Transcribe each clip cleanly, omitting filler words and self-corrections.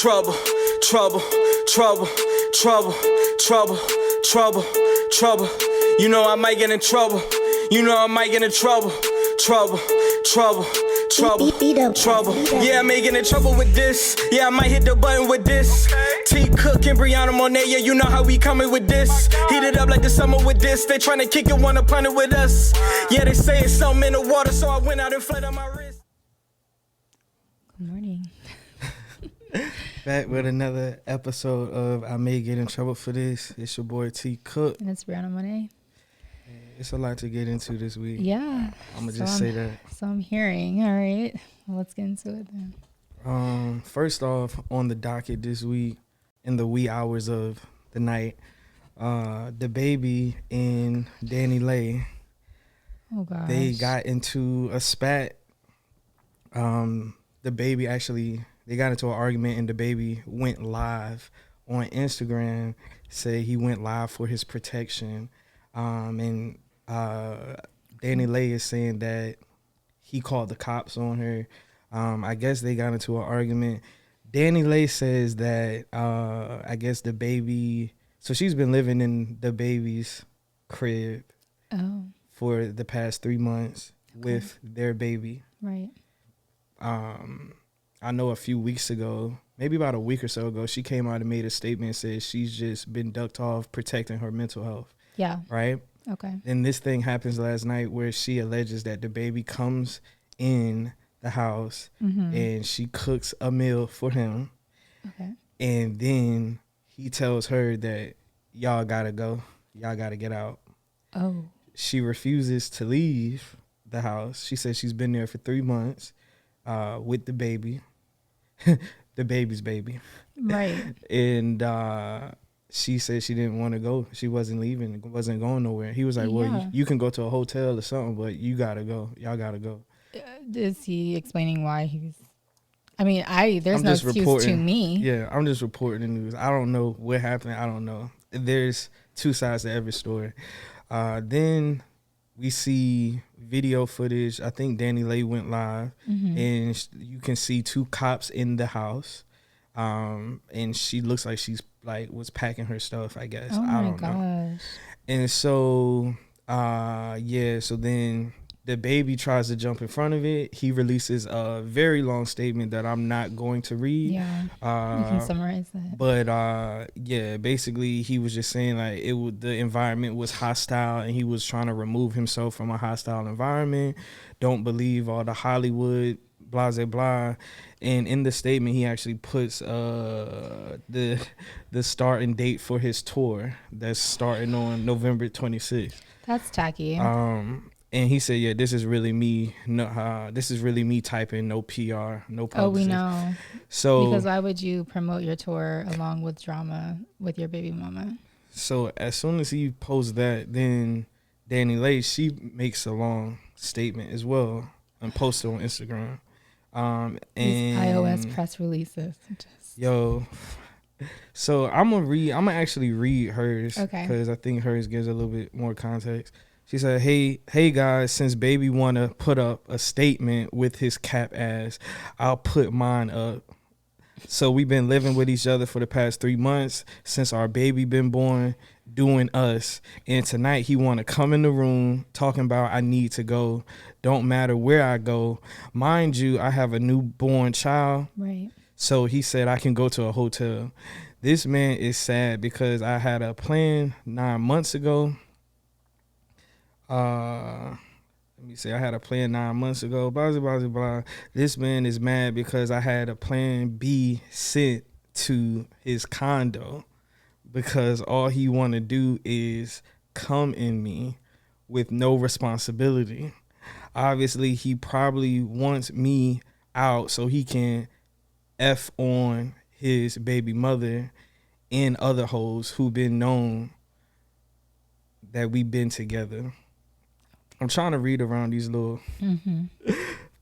Trouble, trouble, trouble, trouble, trouble, trouble, trouble. You know I might get in trouble. You know I might get in trouble. Trouble, trouble, trouble, trouble. Yeah, I may get in trouble with this. Yeah, I might hit the button with this. T.Cooke Briaunna Monet, yeah, you know how we coming with this. Heat it up like the summer with this. They tryna kick it, wanna punt it with us. Yeah, they say it's something in the water, so I went out and flooded on my wrist. Good morning. Back with another episode of I May Get in Trouble for This. It's your boy T.Cooke. And it's Briaunna Monet. It's a lot to get into this week. Yeah. I'm going to just say that. So I'm hearing. All right. Well, let's get into it then. First off, on the docket this week, in the wee hours of the night, DaBaby and DaniLeigh, Oh, gosh. they got into a spat. DaBaby actually... They got into an argument and DaBaby went live on Instagram, said he went live for his protection. And DaniLeigh is saying that he called the cops on her. I guess they got into an argument. DaniLeigh says that I guess DaBaby, so she's been living in DaBaby's crib for the past 3 months with their baby. Right. I know a few weeks ago, maybe about a week or so ago, she came out and made a statement and said she's just been ducked off protecting her mental health. Yeah. Right? Okay. And this thing happens last night where she alleges that DaBaby comes in the house and she cooks a meal for him. Okay. And then he tells her that y'all gotta go. Y'all gotta get out. Oh. She refuses to leave the house. She says she's been there for 3 months with the baby. The baby's baby. Right. And she said she didn't want to go. She wasn't leaving, wasn't going nowhere. He was like, well, you can go to a hotel or something, but you got to go. Y'all got to go. Is he explaining why he's... I mean, there's no excuse to me. Yeah, I'm just reporting the news. I don't know what happened. I don't know. There's two sides to every story. Then we see video footage. I think DaniLeigh went live, and you can see 2 cops in the house. And she looks like she's was packing her stuff, I guess. I don't know. And so, so then DaBaby tries to jump in front of it. He releases a very long statement that I'm not going to read. Yeah, you can summarize that. But basically he was just saying the environment was hostile and he was trying to remove himself from a hostile environment. Don't believe all the Hollywood, blah, blah, blah. And in the statement, he actually puts the starting date for his tour that's starting on November 26th. That's tacky. And he said, yeah, this is really me. No, this is really me typing, no PR, no publicist. Oh, we know. So because why would you promote your tour along with drama with your baby mama? So as soon as he posts that, then DaniLeigh, she makes a long statement as well and posts it on Instagram. And these iOS press releases. So I'm gonna actually read hers, okay, because I think hers gives a little bit more context. She said, hey guys, since baby wanna put up a statement with his cap ass, I'll put mine up. So we've been living with each other for the past 3 months since our baby been born, doing us. And tonight he want to come in the room talking about I need to go. Don't matter where I go. Mind you, I have a newborn child. Right. So he said I can go to a hotel. This man is sad because I had a plan 9 months ago. I had a plan 9 months ago, blah, blah, blah, blah. This man is mad because I had a plan B sent to his condo because all he want to do is come in me with no responsibility. Obviously, he probably wants me out so he can F on his baby mother and other hoes who been known that we been together. I'm trying to read around these little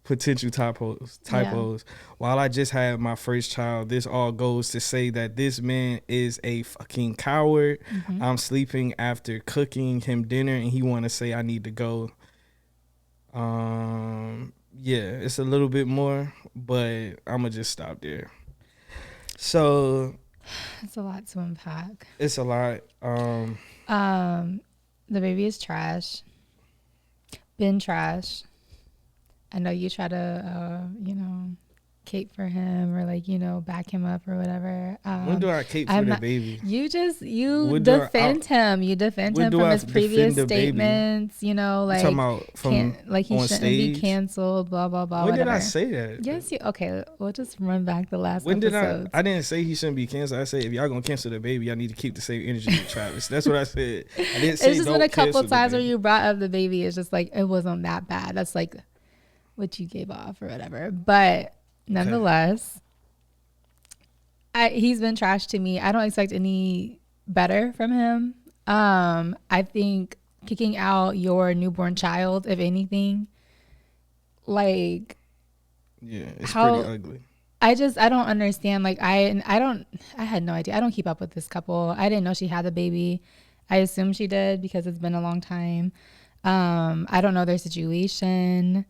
potential typos. Yeah. While I just had my first child, this all goes to say that this man is a fucking coward. I'm sleeping after cooking him dinner and he want to say I need to go. Yeah, it's a little bit more, but I'm gonna just stop there. So it's a lot to unpack. It's a lot. DaBaby is trash. Been trash. I know you try to, cape for him or back him up or whatever. When do I cape for DaBaby? You defend him. You defend him from his previous statements. Talking about from he shouldn't stage? be canceled. Blah blah blah. When whatever. did I say that? Yes, okay. We'll just run back the last. When episodes. did I didn't say he shouldn't be canceled. I said if y'all gonna cancel DaBaby, y'all need to keep the same energy with Travis. That's what I said. I didn't say it's just don't been a couple times where DaBaby. you brought up DaBaby. It's just it wasn't that bad. That's what you gave off or whatever. But nonetheless, he's been trash to me. I don't expect any better from him. I think kicking out your newborn child, if anything, it's pretty ugly. I don't understand. I had no idea. I don't keep up with this couple. I didn't know she had the baby. I assume she did because it's been a long time. I don't know their situation.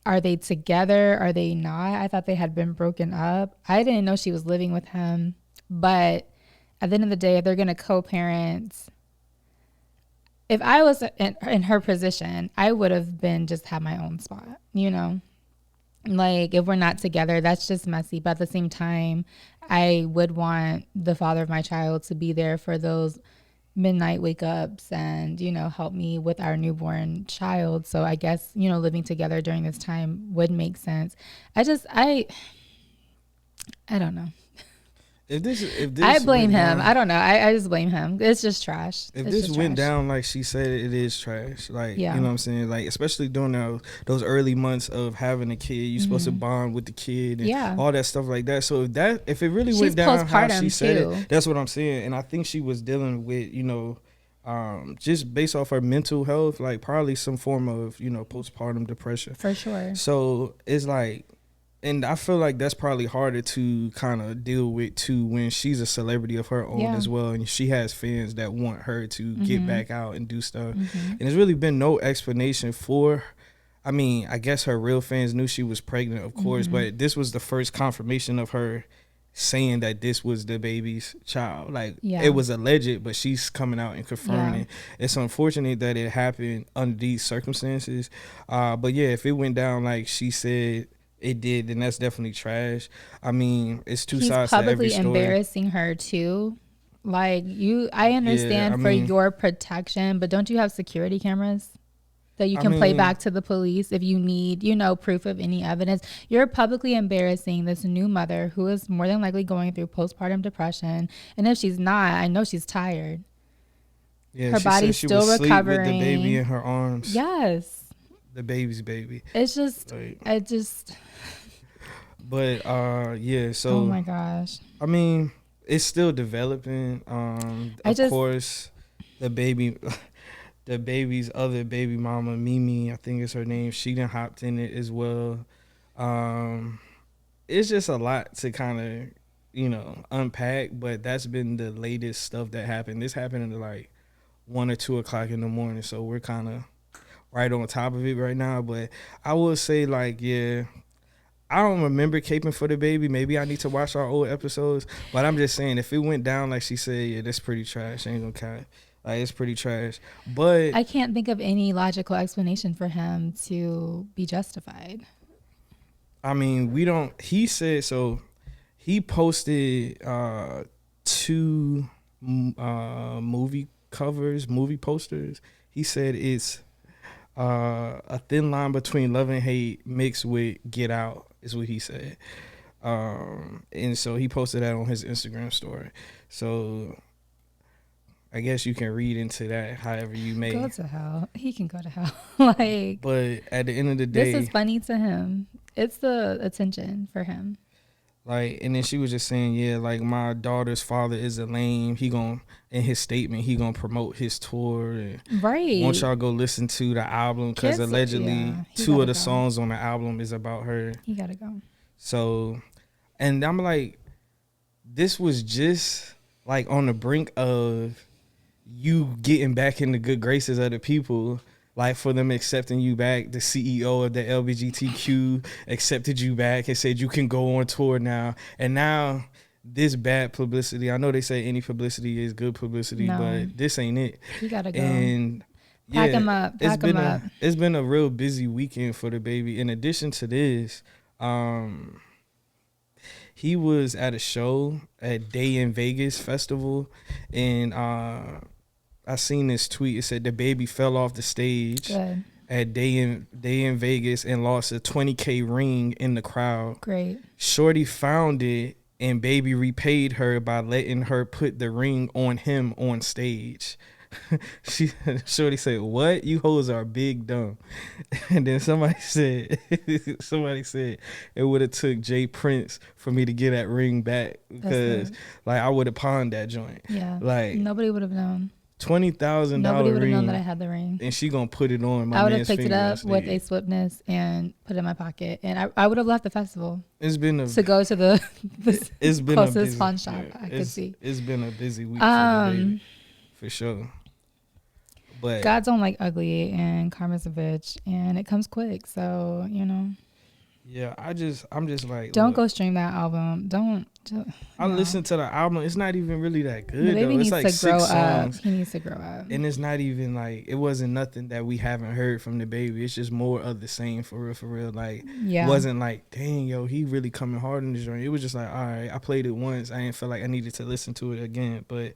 Are they together? Are they not? I thought they had been broken up. I didn't know she was living with him. But at the end of the day, if they're going to co-parent, if I was in her position, I would have been just had my own spot, if we're not together, that's just messy. But at the same time, I would want the father of my child to be there for those midnight wake ups and help me with our newborn child. So I guess living together during this time would make sense. I don't know. If this I blame him. I don't know. I just blame him. It's just trash. If this went down like she said, it is trash. You know what I'm saying? Especially during those early months of having a kid, you're supposed to bond with the kid and all that stuff like that. So if it really went down how she said it, that's what I'm saying. And I think she was dealing with, just based off her mental health, probably some form of, postpartum depression. For sure. So it's and I feel like that's probably harder to kind of deal with too when she's a celebrity of her own as well, and she has fans that want her to get back out and do stuff. And there's really been no explanation for. I mean, I guess her real fans knew she was pregnant, of course, but this was the first confirmation of her saying that this was DaBaby's child. It was alleged, but she's coming out and confirming it. It's unfortunate that it happened under these circumstances. But yeah, if it went down like she said it did, then that's definitely trash. I mean, it's two sides to every story. He's publicly embarrassing her too. I understand for your protection, but don't you have security cameras that you can play back to the police if you need, proof of any evidence? You're publicly embarrassing this new mother who is more than likely going through postpartum depression. And if she's not, I know she's tired. Yeah, her body's still recovering. With the baby in her arms. Yes. The baby's baby. It's just, But so. Oh my gosh. I mean, it's still developing. Of course, the baby's other baby mama, Mimi, I think is her name. She done hopped in it as well. It's just a lot to kind of, unpack. But that's been the latest stuff that happened. This happened at 1 or 2 o'clock in the morning. So we're kind of right on top of it right now. But I will say I don't remember caping for DaBaby. Maybe I need to watch our old episodes. But I'm just saying, if it went down like she said, that's pretty trash. I ain't gonna count. It's pretty trash. But I can't think of any logical explanation for him to be justified. I mean, he said, so he posted 2 movie posters. He said it's a thin line between love and hate mixed with Get Out is what he said. And so he posted that on his Instagram story. So I guess you can read into that however you may. Go to hell. He can go to hell. But at the end of the day, this is funny to him. It's the attention for him. And then she was just saying, my daughter's father is a lame. In his statement, he gonna promote his tour. And right. Want y'all go listen to the album because allegedly 2 of the songs on the album is about her. He gotta go. So, and I'm this was just on the brink of you getting back in the good graces of the people like for them accepting you back. The CEO of the LGBTQ accepted you back and said you can go on tour now. And now this bad publicity, I know they say any publicity is good publicity, but this ain't it. You gotta go. And pack him up. It's been a real busy weekend for DaBaby. In addition to this, he was at a show at Day in Vegas festival, and I seen this tweet. It said DaBaby fell off the stage at Day in Vegas and lost a $20K ring in the crowd. Great. Shorty found it, and Baby repaid her by letting her put the ring on him on stage. Shorty said, "What? You hoes are big dumb." And then somebody said it would have took Jay Prince for me to get that ring back, because like I would have pawned that joint. Yeah, like nobody would have known. $20,000 Nobody would have ring, known that I had the ring, and she gonna put it on. I would have picked it up with a swiftness and put it in my pocket, and I would have left the festival. It's been to go to the it's been closest pawn shop I could see. It's been a busy week for DaBaby, for sure. But God don't like ugly, and karma's a bitch, and it comes quick. So yeah, I'm just like, don't go stream that album. Don't. I listened to the album. It's not even really that good. Baby though. needs It's like to 6 grow songs. up. He needs to grow up. And it's not even like, it wasn't nothing that we haven't heard from DaBaby. It's just more of the same, for real. Like, it wasn't like, dang, yo, he really coming hard in this joint. It was just like, all right, I played it once. I didn't feel like I needed to listen to it again. But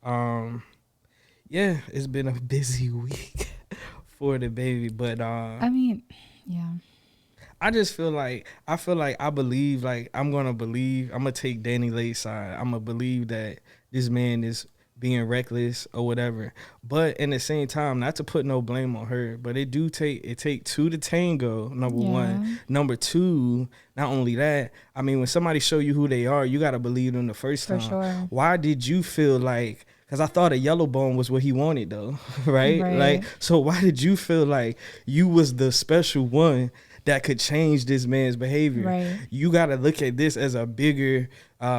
yeah, it's been a busy week for DaBaby. But I mean, yeah. I just feel like I believe, like I'm gonna take DaniLeigh's side. I'm gonna believe that this man is being reckless or whatever. But in the same time, not to put no blame on her, but it take two to tango, number one. Number two, not only that, I mean, when somebody show you who they are, you gotta believe them the first time. Sure. Why did you feel like, because I thought a yellow bone was what he wanted though, right? Like, so why did you feel like you was the special one that could change this man's behavior? Right. You got to look at this as a bigger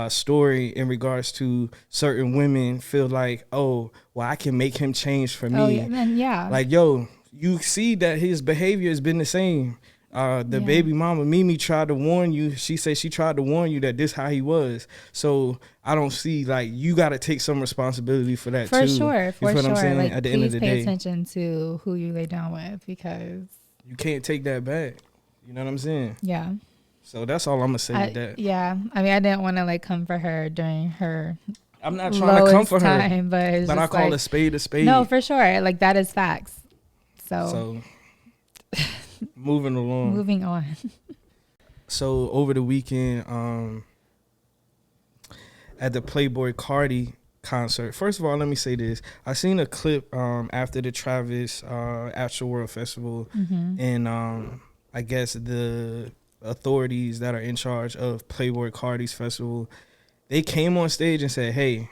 story in regards to certain women feel like, oh, well, I can make him change for me. Oh, yeah, man, yeah. Like, yo, you see that his behavior has been the same. DaBabyMama Mimi tried to warn you. She said she tried to warn you that this how he was. So I don't see, like, you got to take some responsibility for that too. For sure. You know what I'm saying? Like, at the end of the day, pay attention to who you lay down with, because you can't take that back. You know what I'm saying? Yeah. So that's all I'm gonna say with that. Yeah. I mean, I didn't want to like come for her during her. I'm not trying to come for her, but I call a spade a spade. No, for sure. Like, that is facts. So moving along. Moving on. So over the weekend, at the Playboi Carti concert. First of all, let me say this. I seen a clip after the Travis Astroworld Festival, and I guess the authorities that are in charge of Playboi Carti's festival, they came on stage and said, "Hey,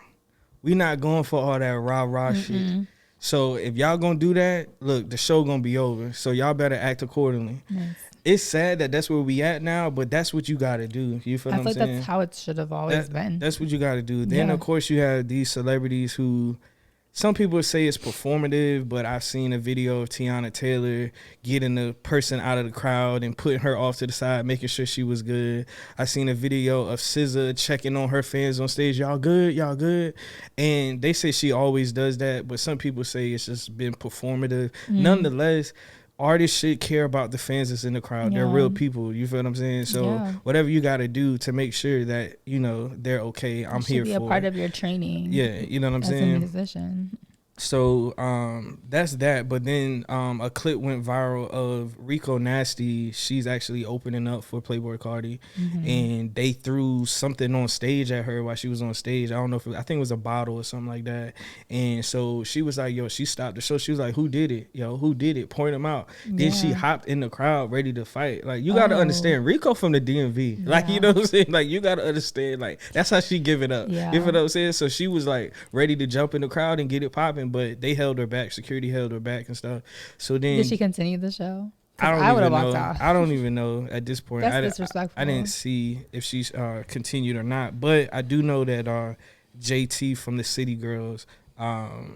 we not going for all that rah-rah shit. So if y'all gonna do that, look, the show gonna be over. So y'all better act accordingly." Nice. It's sad that that's where we at now, but that's what you gotta do. You feel what I'm saying? I feel like that's how it should have always been. That's what you gotta do. Then of course you have these celebrities who, some people say it's performative, but I've seen a video of Tiana Taylor getting the person out of the crowd and putting her off to the side, making sure she was good. I seen a video of SZA checking on her fans on stage. Y'all good? Y'all good? And they say she always does that, but some people say it's just been performative. Nonetheless, artists should care about the fans that's in the crowd. They're real people. You feel what I'm saying? So whatever you got to do to make sure that, you know, they're okay, I'm here for it. Should be a part of your training. Yeah, you know what I'm saying? As a musician. So that's that. But then a clip went viral of Rico Nasty. She's actually opening up for Playboi Carti, and they threw something on stage at her while she was on stage. I don't know if I think it was a bottle or something like that. And so she was like, yo, she stopped the show. She was like, who did it? Yo, who did it? Point them out. Then she hopped in the crowd ready to fight. Like, you got to understand, Rico from the DMV. Like, you know what I'm saying? Like, you got to understand, like, that's how she give it up. You feel what I'm saying? So she was like ready to jump in the crowd and get it popping, but they held her back. Security held her back and stuff. So then, did she continue the show? I would have walked off. I don't even know at this point. That's disrespectful. I didn't see if she's continued or not, but I do know that JT from the City Girls,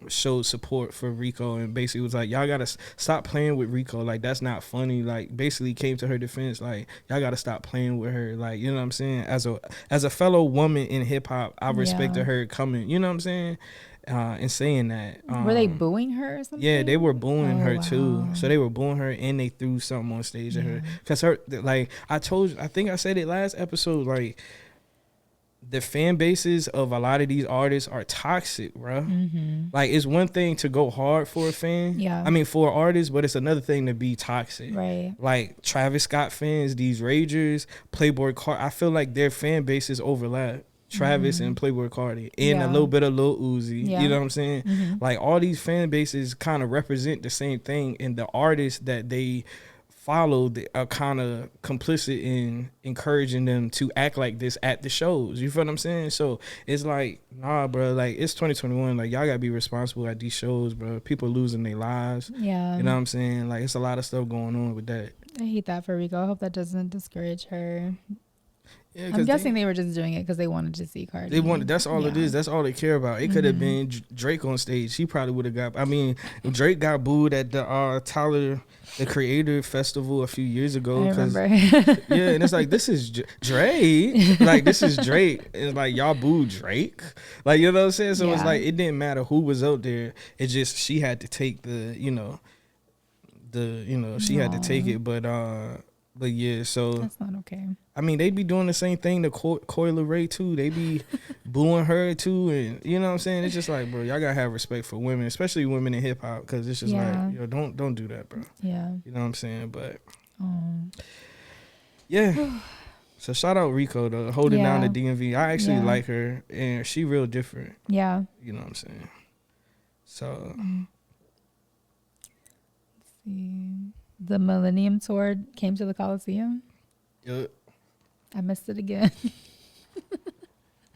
showed support for Rico and basically was like, y'all gotta stop playing with Rico, like that's not funny. Like basically came to her defense, like y'all gotta stop playing with her, like, you know what I'm saying. As a fellow woman in hip hop, I respected her coming, you know what I'm saying, and saying that. Were they booing her or something? Yeah, they were booing her too. So they were booing her and they threw something on stage at her because her, like I think I said it last episode, like the fan bases of a lot of these artists are toxic, bro. Like it's one thing to go hard for a fan, I mean for artists, but it's another thing to be toxic, right? Like Travis Scott fans, these ragers, Playboy Cardi, I feel like their fan bases overlap. Travis and Playboy Cardi and a little bit of Lil Uzi, you know what I'm saying? Like all these fan bases kind of represent the same thing, and the artists that they follow are kind of complicit in encouraging them to act like this at the shows. You feel what I'm saying? So it's like, nah, bro, like it's 2021. Like y'all gotta be responsible at these shows, bro. People losing their lives. Yeah. You know what I'm saying? Like it's a lot of stuff going on with that. I hate that for Rico. I hope that doesn't discourage her. Yeah, I'm guessing they were just doing it because they wanted to see Cardi. They wanted. That's all it is. That's all they care about. It could have been Drake on stage. He probably would have got. I mean, Drake got booed at the Tyler the Creator Festival a few years ago. I remember. Yeah, and it's like, this is Drake. Like this is Drake. And like y'all booed Drake. Like, you know what I'm saying? So it's like it didn't matter who was out there. It just she had to take she had to take it. But yeah, so that's not okay. I mean, they be doing the same thing to Coi Leray too. They be booing her too, and you know what I'm saying. It's just like, bro, y'all gotta have respect for women, especially women in hip hop, because it's just like, yo, don't do that, bro. Yeah, you know what I'm saying. But yeah. So shout out Rico though, holding down the DMV. I actually like her, and she real different. Yeah, you know what I'm saying. So let's see. The Millennium Tour came to the Coliseum. Yep. I missed it again.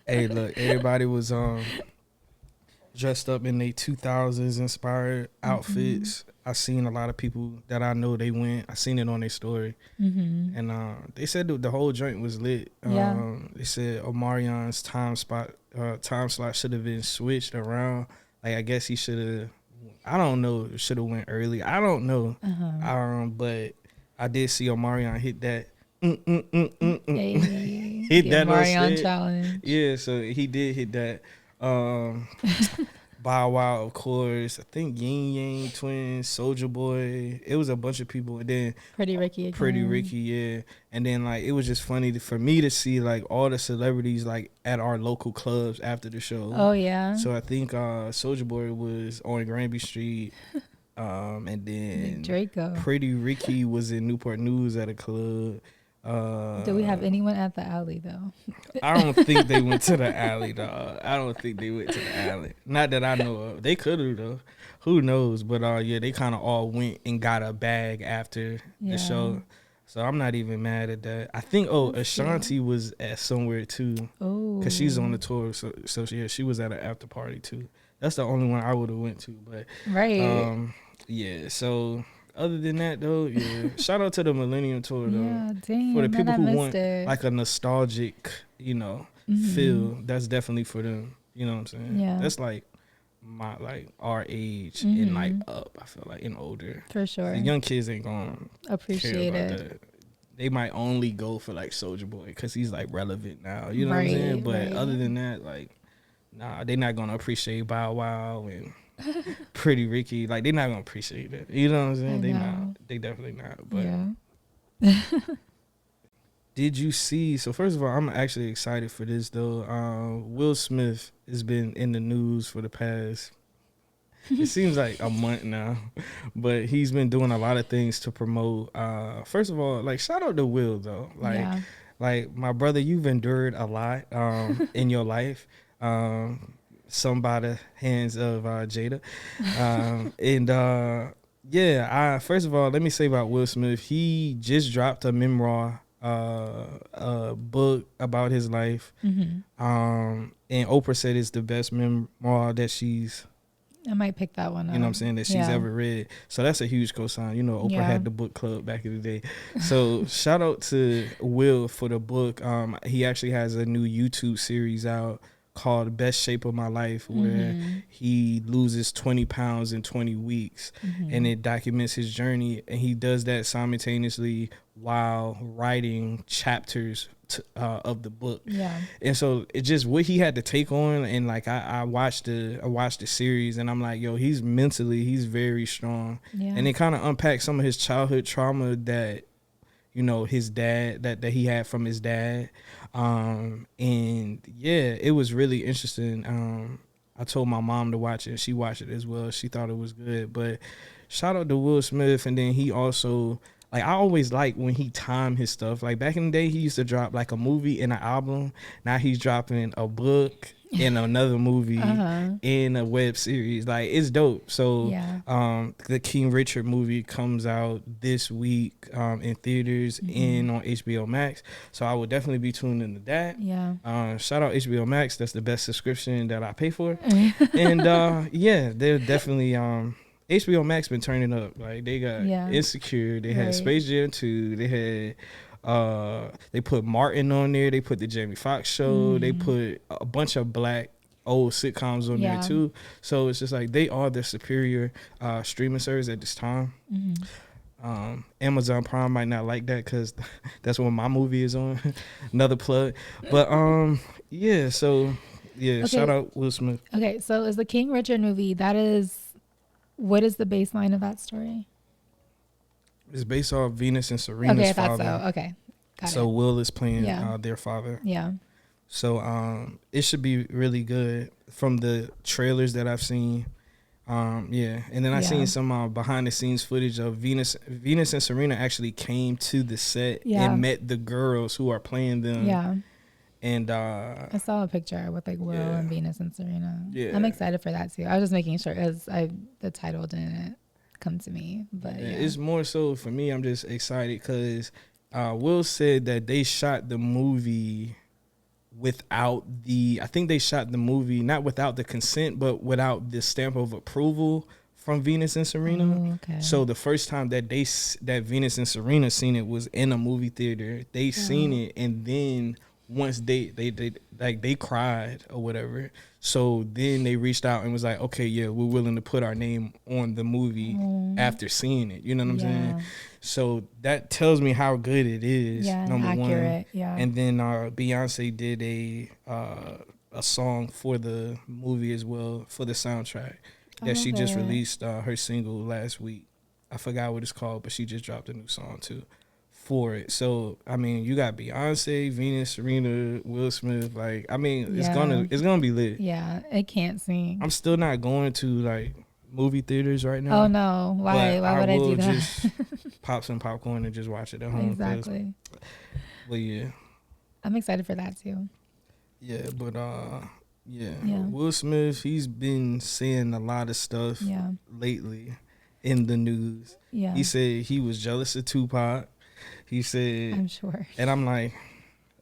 Hey, look, everybody was dressed up in their 2000s inspired outfits. I seen a lot of people that I know, they went. I seen it on their story. And they said the whole joint was lit. They said Omarion's time slot should have been switched around. Like, I guess he should have, I don't know, should have went early. I don't know. But I did see Omarion hit that. Hit that Omarion challenge. Yeah, so he did hit that. Bow Wow, of course. I think Yin Yang Twins, Soulja Boy. It was a bunch of people. And then Pretty Ricky, yeah. And then like it was just funny for me to see like all the celebrities like at our local clubs after the show. Oh yeah. So I think Soulja Boy was on Granby Street. And then Draco. Pretty Ricky was in Newport News at a club. Do we have anyone at the alley though? I don't think they went to the alley, dog. I don't think they went to the alley. Not that I know of. They could have though. Who knows? But yeah, they kind of all went and got a bag after the show. So I'm not even mad at that. I think Ashanti was at somewhere too. Oh, because she's on the tour. So yeah, she was at an after party too. That's the only one I would have went to. But yeah. So. Other than that, though, yeah. Shout out to the Millennium Tour, though. Yeah, dang. For the people who want like a nostalgic, feel, that's definitely for them. You know what I'm saying? Yeah. That's like our age and like up. I feel like and older. For sure. The young kids ain't gonna appreciate care about that. They might only go for like Soulja Boy because he's like relevant now. You know what I'm saying? But other than that, like, nah, they're not gonna appreciate Bow Wow and Pretty Ricky. Like, they're not gonna appreciate that. You know what I'm saying? They definitely not. But did you see, so first of all, I'm actually excited for this though. Will Smith has been in the news for the past, it seems like a month now, but he's been doing a lot of things to promote. First of all, like, shout out to Will though. Like my brother, you've endured a lot in your life. Some by the hands of Jada. First of all, let me say about Will Smith, he just dropped a memoir, a book about his life. And Oprah said it's the best memoir that I might pick that one up. You know what I'm saying? That she's ever read. So that's a huge cosign. You know, Oprah had the book club back in the day. So shout out to Will for the book. He actually has a new YouTube series out called Best Shape of My Life, where he loses 20 pounds in 20 weeks, and it documents his journey, and he does that simultaneously while writing chapters of the book. And so it just what he had to take on, and like I watched the series, and I'm like, yo, he's very strong. And it kind of unpacks some of his childhood trauma that, you know, his dad that he had from his dad. And yeah, it was really interesting. I told my mom to watch it, and she watched it as well. She thought it was good. But shout out to Will Smith. And then he also, like, I always like when he timed his stuff. Like back in the day, he used to drop like a movie and an album. Now he's dropping a book and another movie and a web series. Like, it's dope. So the King Richard movie comes out this week in theaters and on HBO Max. So I will definitely be tuned into that. Shout out HBO Max. That's the best subscription that I pay for. And yeah, they're definitely HBO Max been turning up. Like, they got Insecure, they had Space Jam 2, they had they put Martin on there, they put the Jamie Foxx show, they put a bunch of black old sitcoms on there too. So it's just like they are the superior streaming service at this time. Amazon Prime might not like that because that's when my movie is on. Another plug. But yeah, so yeah, shout out Will Smith. Okay, so is the King Richard movie, what is the baseline of that story? It's based off Venus and Serena's father. So. Okay, got so it. Will is playing their father. So it should be really good from the trailers that I've seen. And then I seen some behind the scenes footage of Venus and Serena actually came to the set and met the girls who are playing them. And I saw a picture with like Will and Venus and Serena. I'm excited for that too. I was just making sure because the title didn't come to me, but it's more so for me. I'm just excited because Will said that they shot the movie without I think they shot the movie not without the consent, but without the stamp of approval from Venus and Serena. So the first time that that Venus and Serena seen it was in a movie theater. They seen it, and then once they cried or whatever. So then they reached out and was like, okay, yeah, we're willing to put our name on the movie after seeing it. You know what I'm saying? So that tells me how good it is. Number accurate, one. And then Beyonce did a song for the movie as well, for the soundtrack. That she just released her single last week. I forgot what it's called, but she just dropped a new song too for it. So I mean, you got Beyonce, Venus, Serena, Will Smith. Like, I mean, it's gonna be lit. Yeah, it can't sing. I'm still not going to like movie theaters right now. Oh no, why would I do that? Just pop some popcorn and just watch it at home. Exactly. But yeah, I'm excited for that too. Yeah, but Will Smith, he's been saying a lot of stuff lately in the news. He said he was jealous of Tupac. He said, I'm sure. And I'm like,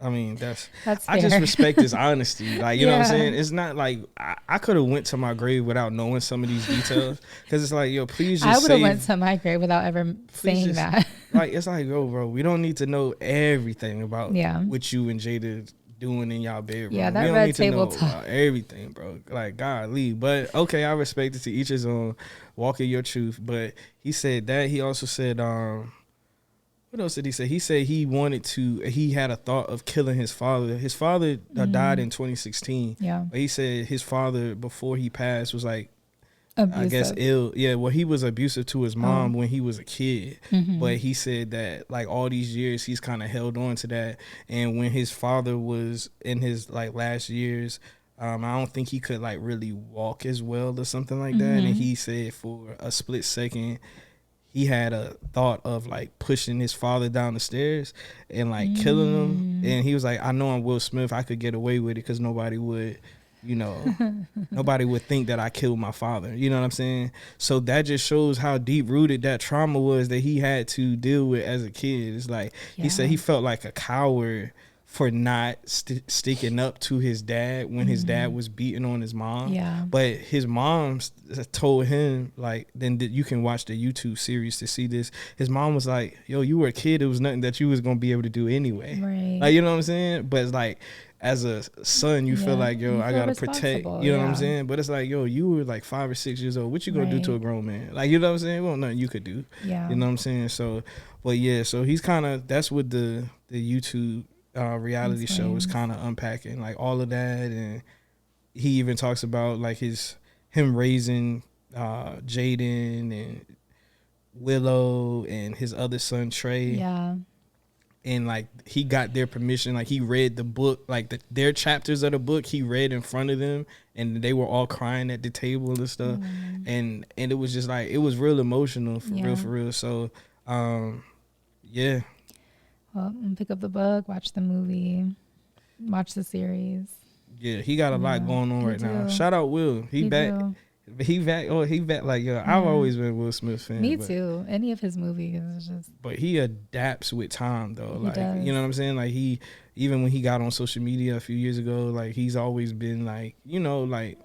I mean, that's fair. I just respect his honesty. Like, you know what I'm saying? It's not like I could have went to my grave without knowing some of these details. Because it's like, yo, please just I would have went to my grave without ever saying that. Like, it's like, yo, bro, we don't need to know everything about what you and Jada doing in y'all bedroom. Yeah, that we don't red need table to know about everything, bro. Like, golly. But okay, I respect it, to each his own. Walk in your truth. But he said that. He also said, what else did he say? He said he had a thought of killing his father. His father died in 2016. But he said his father, before he passed, was like, abusive. I guess ill. Yeah, well, he was abusive to his mom when he was a kid. But he said that like all these years he's kind of held on to that. And when his father was in his like last years, I don't think he could like really walk as well or something like that. And he said for a split second he had a thought of like pushing his father down the stairs and like killing him. And he was like, I know I'm Will Smith, I could get away with it because nobody would, you know, nobody would think that I killed my father. You know what I'm saying? So that just shows how deep rooted that trauma was that he had to deal with as a kid. It's like, he said he felt like a coward for not sticking up to his dad when his dad was beating on his mom. But his mom told him, like, then you can watch the YouTube series to see this. His mom was like, yo, you were a kid. It was nothing that you was going to be able to do anyway. Like, you know what I'm saying? But it's like, as a son, you feel like, yo, I gotta protect, you know what I'm saying? But it's like, yo, you were like 5 or 6 years old. What you gonna do to a grown man? Like, you know what I'm saying? Well, nothing you could do. Yeah. You know what I'm saying? So, but yeah, so he's kind of, that's what the YouTube reality show is kind of unpacking, like all of that. And he even talks about like him raising Jaden and Willow and his other son Trey. Yeah. And like he got their permission, like he read the book, like their chapters of the book he read in front of them, and they were all crying at the table and stuff. And it was just like, it was real emotional for real. So yeah. Well, pick up the book, watch the movie, watch the series. Yeah, he got a lot going on right now. Shout out Will. He back. He back. Like, yo, I've always been a Will Smith fan. Me too. Any of his movies is just. But he adapts with time, though. He like, does. You know what I'm saying? Like, even when he got on social media a few years ago, like, he's always been like, you know, like,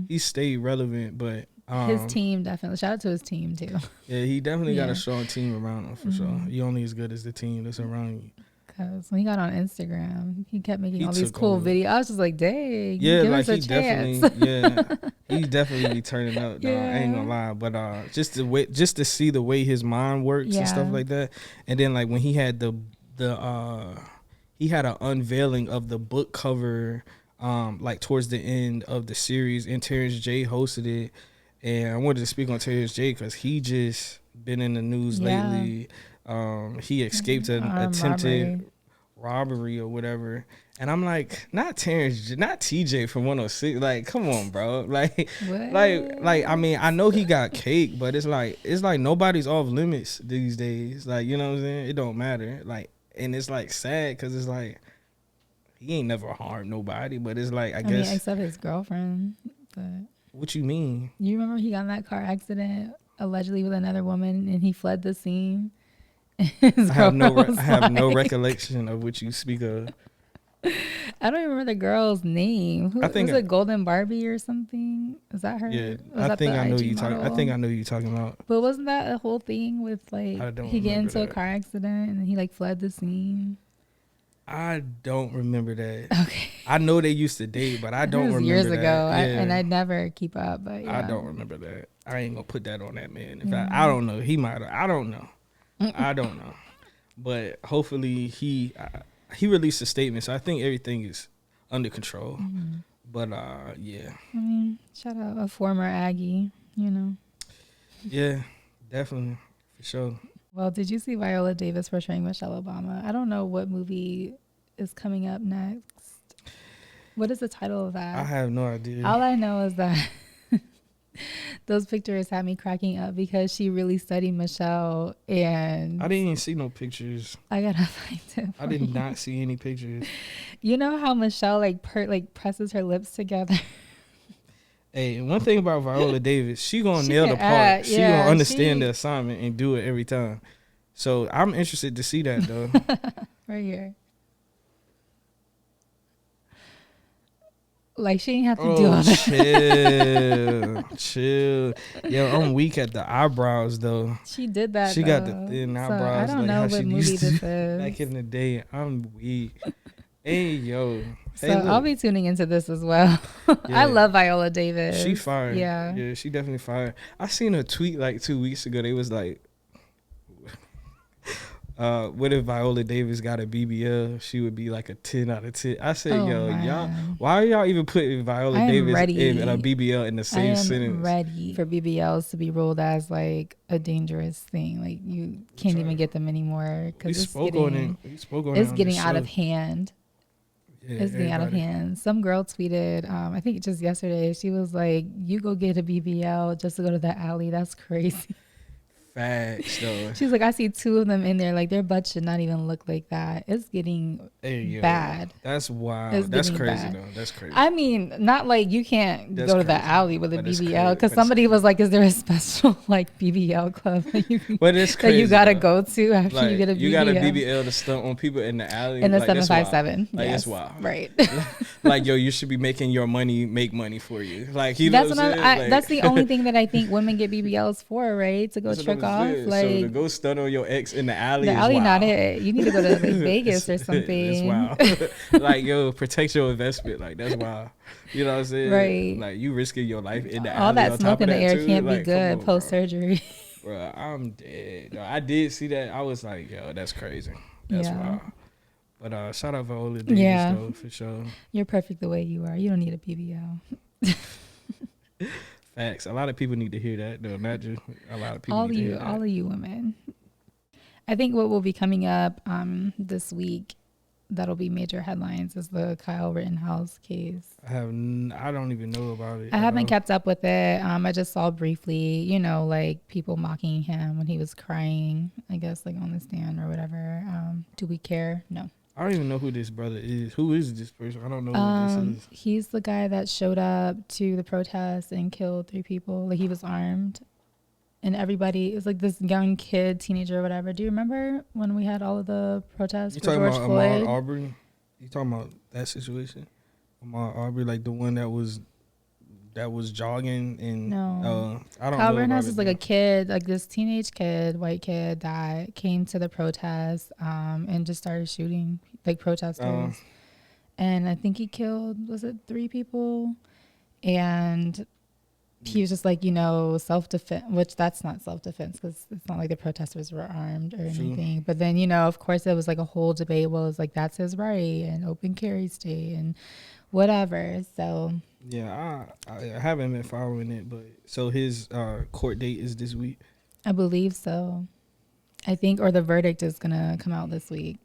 he stayed relevant. But his team definitely. Shout out to his team too. Yeah, he definitely got a strong team around him for sure. You only as good as the team that's around you. Because when he got on Instagram, he kept making all these cool videos. I was just like, dang, yeah, like he definitely be turning up. Dog. I ain't gonna lie, but just to see the way his mind works and stuff like that. And then like when he had he had an unveiling of the book cover, like towards the end of the series, and Terrence J hosted it. And I wanted to speak on Terrence J because he just been in the news lately. He escaped an attempted robbery or whatever, and I'm like, not Terrence, not TJ from 106. Like, come on, bro. Like, like I mean, I know he got cake, but it's like nobody's off limits these days. Like, you know what I'm saying? It don't matter. Like, and it's like sad because it's like he ain't never harmed nobody, but it's like I guess mean, except his girlfriend. But what you mean? You remember he got in that car accident allegedly with another woman, and he fled the scene. I have no recollection of what you speak of. I don't even remember the girl's name. Was it Golden Barbie or something? Is that her? Yeah, I think I know you talking. I think I know you talking about. But wasn't that a whole thing with like he get into a car accident and then he like fled the scene? I don't remember that. Okay. I know they used to date, but I don't remember years that. ago, and I never keep up. But I don't remember that. I ain't gonna put that on that man. In fact, I don't know. He might. I don't know. I don't know, but hopefully he released a statement, so I think everything is under control. But yeah. I mean, shout out a former Aggie, you know. Yeah, definitely, for sure. Well, did you see Viola Davis portraying Michele Obama? I don't know what movie is coming up next. What is the title of that? I have no idea. All I know is that those pictures had me cracking up because she really studied Michelle, and I didn't even see no pictures. I gotta find it. I did not see any pictures. You know how Michelle like presses her lips together? Hey, one thing about Viola Davis, she gonna nail the part. She gonna understand the assignment and do it every time. So I'm interested to see that though. Right here. Like, she didn't have to do all that. Chill. Yo, I'm weak at the eyebrows, though. She did that, She got the thin eyebrows. I don't know what movie this is. Back in the day, I'm weak. Hey, yo. So I'll be tuning into this as well. Yeah. I love Viola Davis. She fired. Yeah. Yeah, she definitely fired. I seen a tweet like 2 weeks ago. They was like, what if Viola Davis got a BBL? She would be like a 10 out of 10. I said, y'all, why are y'all even putting Viola Davis and a BBL in the same sentence? I'm ready for BBLs to be ruled as like a dangerous thing. Like, you can't even get them anymore because it's getting out of hand. Yeah, it's getting out of hand. Some girl tweeted, I think just yesterday, she was like, you go get a BBL just to go to the alley. That's crazy. Facts, though. She's like, I see 2 of them in there. Like, their butt should not even look like that. It's getting bad. That's wild. That's crazy, though. That's crazy. I mean, not like you can't go to the alley with a BBL. Because somebody was like, is there a special, like, BBL club that you got to go to after like, you get a BBL? You got a BBL to stunt on people in the alley. In the like, 757. Like, yes. it's wild. Right. Like, yo, you should be making your money make money for you. Like, that's the only thing that I think women get BBLs for, right? To go trick off. Like, so to go stun on your ex in the alley. The is alley, wild. not it. You need to go to like Vegas or something. It's wild. Like, yo, protect your investment. Like, that's wild. You know what I'm saying? Right. Like, you risking your life in the alley. All that smoke in the air too? can't be like, good post surgery. Bro, I'm dead. I did see that. I was like, yo, that's crazy. That's wild. But shout out Viola Davis, though, for sure. You're perfect the way you are. You don't need a BBL. Facts. A lot of people need to hear that, though. Not just a lot of people. All of you women. I think what will be coming up this week, that'll be major headlines, is the Kyle Rittenhouse case. I don't even know about it. I haven't kept up with it. I just saw briefly, you know, like people mocking him when he was crying, I guess, like on the stand or whatever. Do we care? No. I don't even know who this brother is. Who is this person? I don't know who this is. He's the guy that showed up to the protest and killed 3 people. Like, he was armed. And everybody, it was like this young kid, teenager or whatever. Do you remember when we had all of the protests for George Floyd? Ahmaud Arbery? You talking about that situation? Ahmaud Arbery, like the one that was jogging and no, I don't know. Kyle Rittenhouse is like a kid, like this teenage kid, white kid that came to the protest and just started shooting like protesters. And I think he killed, was it 3 people? And he was just like, you know, self-defense, which that's not self-defense because it's not like the protesters were armed or anything. But then, you know, of course, it was like a whole debate. Well, it's like, that's his right and open carry state and whatever. So yeah, I haven't been following it, but so his court date is this week? I believe so. I think, or the verdict is going to come out this week.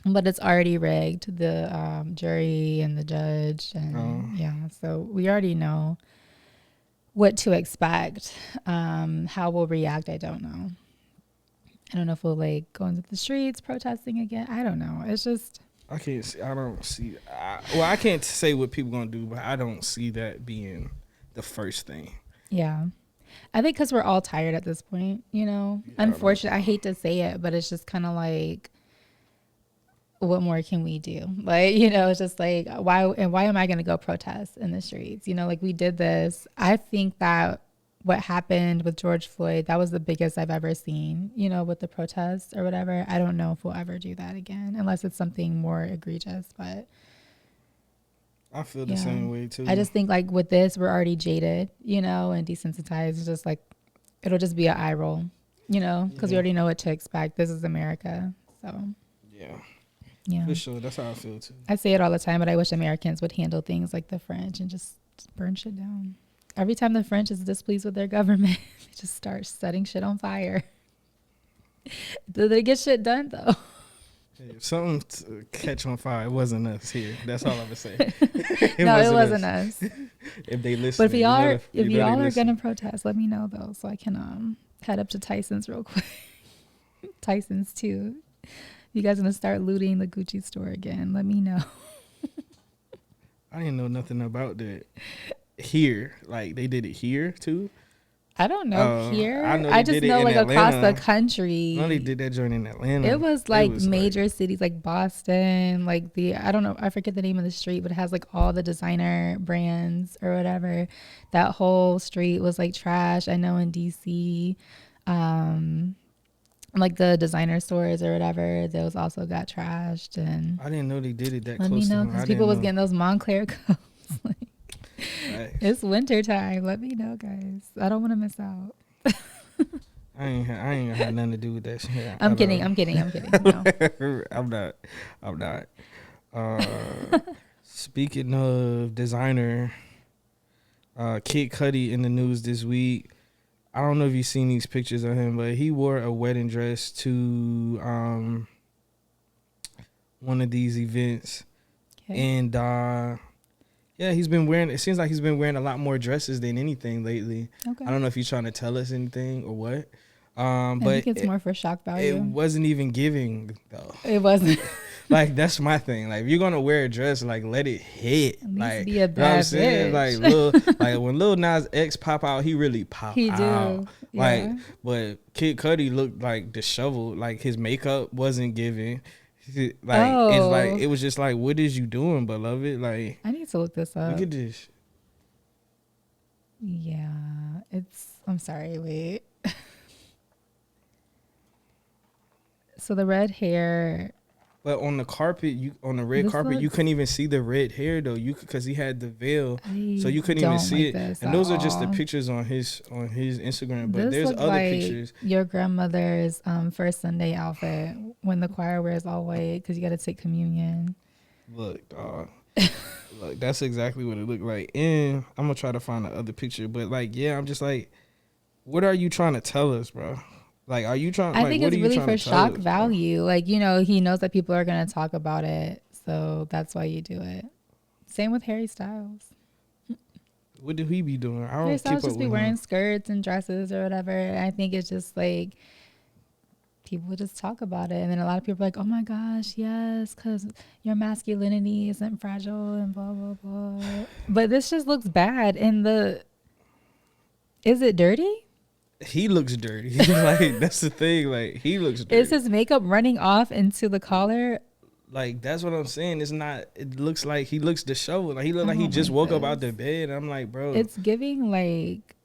But it's already rigged, the jury and the judge. And so we already know what to expect. How we'll react, I don't know. I don't know if we'll like go into the streets protesting again. I don't know. It's just, I can't see. I don't see. I can't say what people gonna do, but I don't see that being the first thing. Yeah, I think because we're all tired at this point. You know, unfortunately, I hate to say it, but it's just kind of like, what more can we do? Like, you know, it's just like, why am I going to go protest in the streets? You know, like we did this. I think that what happened with George Floyd, that was the biggest I've ever seen, you know, with the protests or whatever. I don't know if we'll ever do that again unless it's something more egregious, but I feel the same way too. I just think like with this, we're already jaded, you know, and desensitized. It's just like, it'll just be an eye roll, you know, because we already know what to expect. This is America. So yeah, for sure. That's how I feel too. I say it all the time, but I wish Americans would handle things like the French and just burn shit down. Every time the French is displeased with their government, they just start setting shit on fire. Do they get shit done though? Hey, if something to catch on fire, it wasn't us here. That's all I'm gonna say. It wasn't us. If they listen, but if y'all are gonna protest, let me know though, so I can head up to Tyson's real quick. Tyson's too. You guys gonna start looting the Gucci store again? Let me know. I didn't know nothing about that. Here, like they did it here too. I don't know here. I just know like Atlanta. Across the country. I know they did that joint in Atlanta. It was like major cities like Boston, like I don't know, I forget the name of the street, but it has like all the designer brands or whatever. That whole street was like trash. I know in DC, like the designer stores or whatever, those also got trashed. And I didn't know they did it that let close. me know because people was getting those Montclair coats. Like, it's winter time. Let me know, guys. I don't want to miss out. I ain't gonna have nothing to do with that shit. I'm kidding. No. I'm not. Speaking of designer, Kid Cudi in the news this week. I don't know if you've seen these pictures of him, but he wore a wedding dress to one of these events. Okay. And he's been wearing, it seems like he's been wearing a lot more dresses than anything lately. Okay. I don't know if he's trying to tell us anything or what. I think it's more for shock value. It wasn't even giving though. It wasn't. Like that's my thing. Like if you're gonna wear a dress, like let it hit. Like be a bad, you know what I'm saying? Like when Lil Nas X pop out, he really pop out. He do. Like, but Kid Cudi looked like disheveled. Like his makeup wasn't giving. It's like it was just like, what is you doing, beloved? Like I need to look this up. Look at this. Yeah, I'm sorry. Wait. So the red hair. But on the carpet, on the red carpet, you couldn't even see the red hair though. Because he had the veil, so you couldn't even see it. And those are just the pictures on his Instagram. But there's other pictures. Your grandmother's first Sunday outfit when the choir wears all white because you got to take communion. Look, dog. Look, that's exactly what it looked like. And I'm gonna try to find the other picture. But like, yeah, I'm just like, what are you trying to tell us, bro? Like, are you trying? I think it's really for shock value. Like, you know, he knows that people are going to talk about it. So that's why you do it. Same with Harry Styles. What do he be doing? I don't Harry Styles keep up just be with wearing him. skirts and dresses or whatever. And I think it's just like people just talk about it. And then a lot of people are like, oh my gosh, yes, because your masculinity isn't fragile and blah, blah, blah. But this just looks bad. And is it dirty? He looks dirty. Like, that's the thing. Like, he looks dirty. Is his makeup running off into the collar? Like, that's what I'm saying. It's not. It looks like he looks disheveled. Like, he look like he just woke up out the bed. I'm like, bro. It's giving like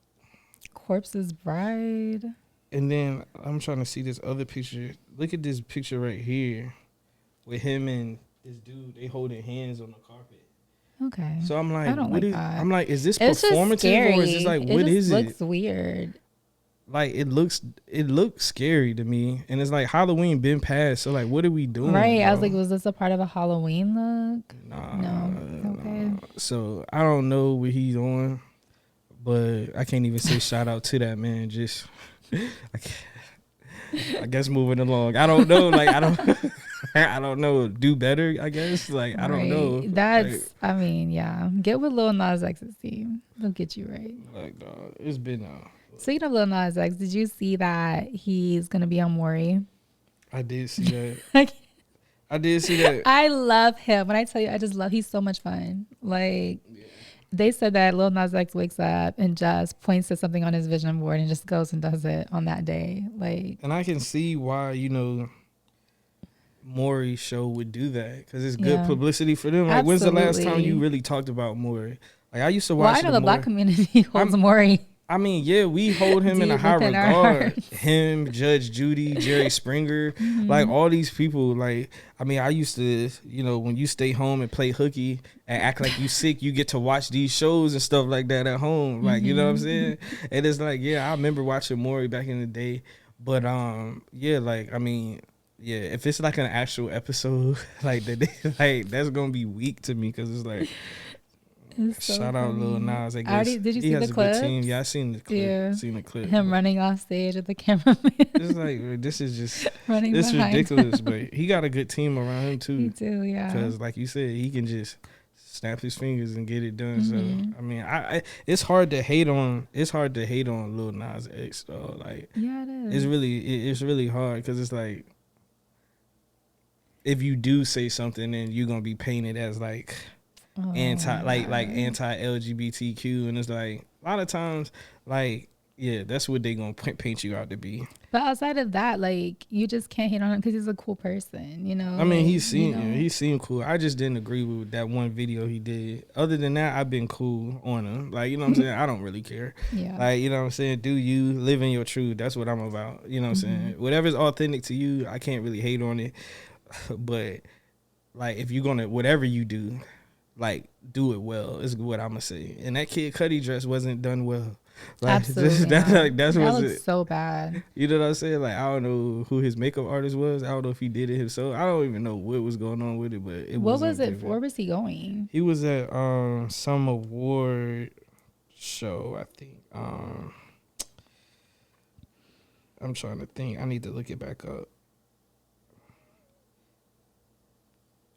Corpse's Bride. And then I'm trying to see this other picture. Look at this picture right here with him and this dude. They holding hands on the carpet. Okay. So I'm like, I don't like that. I'm like, is this it's performative or is this like, what is it? It looks weird. Like, it looks scary to me. And it's like Halloween been past. So like, what are we doing? Right. Bro? I was like, was this a part of a Halloween look? Nah. No. Okay. So I don't know what he's on, but I can't even say shout out to that man. Just, I guess moving along. I don't know. Like, I don't know. Do better, I guess. Like, I don't know. That's, like, I mean, yeah. Get with Lil Nas X's team. They'll get you right. Like, dog, it's been Speaking of Lil Nas X, did you see that he's going to be on Maury? I did see that. I did see that. I love him. When I tell you, I just love, he's so much fun. Like, they said that Lil Nas X wakes up and just points to something on his vision board and just goes and does it on that day. Like, and I can see why, you know, Maury's show would do that because it's good publicity for them. Like, when's the last time you really talked about Maury? Like, I used to watch. Well, I know the Black community holds Maury. I mean, yeah, we hold him in a high regard. Him, Judge Judy, Jerry Springer, like all these people. Like, I mean, I used to, you know, when you stay home and play hooky and act like you sick, you get to watch these shows and stuff like that at home. Like, you know what I'm saying? And it's like, yeah, I remember watching Maury back in the day. But yeah, like, I mean, yeah, if it's like an actual episode, like like that's gonna be weak to me because it's like. So shout out Lil Nas. I guess did you see the clip? Yeah, I seen the clip. Yeah. Seen the clip. Him running off stage with the cameraman. It's like, this is just running. It's ridiculous, but he got a good team around him too. He do, yeah. Because like you said, he can just snap his fingers and get it done. So I mean, I it's hard to hate on. It's hard to hate on Lil Nas X though. Like, yeah, it is. It's really hard because it's like, if you do say something, then you're gonna be painted as like. Anti-LGBTQ, and it's like a lot of times, like, yeah, that's what they gonna paint you out to be. But outside of that, like, you just can't hate on him because he's a cool person, you know. I mean, he seemed cool. I just didn't agree with that one video he did. Other than that, I've been cool on him. Like, you know what I'm saying? I don't really care. Yeah. Like, you know what I'm saying? Do you live in your truth? That's what I'm about. You know what I'm saying? Whatever's authentic to you, I can't really hate on it. But like, if you're gonna whatever you do. Like, do it well is what I'm gonna say. And that Kid Cudi dress wasn't done well. Like, absolutely, that looks so bad. You know what I'm saying? Like, I don't know who his makeup artist was. I don't know if he did it himself. I don't even know what was going on with it. But what was it? Where was he going? He was at some award show, I think. I'm trying to think. I need to look it back up.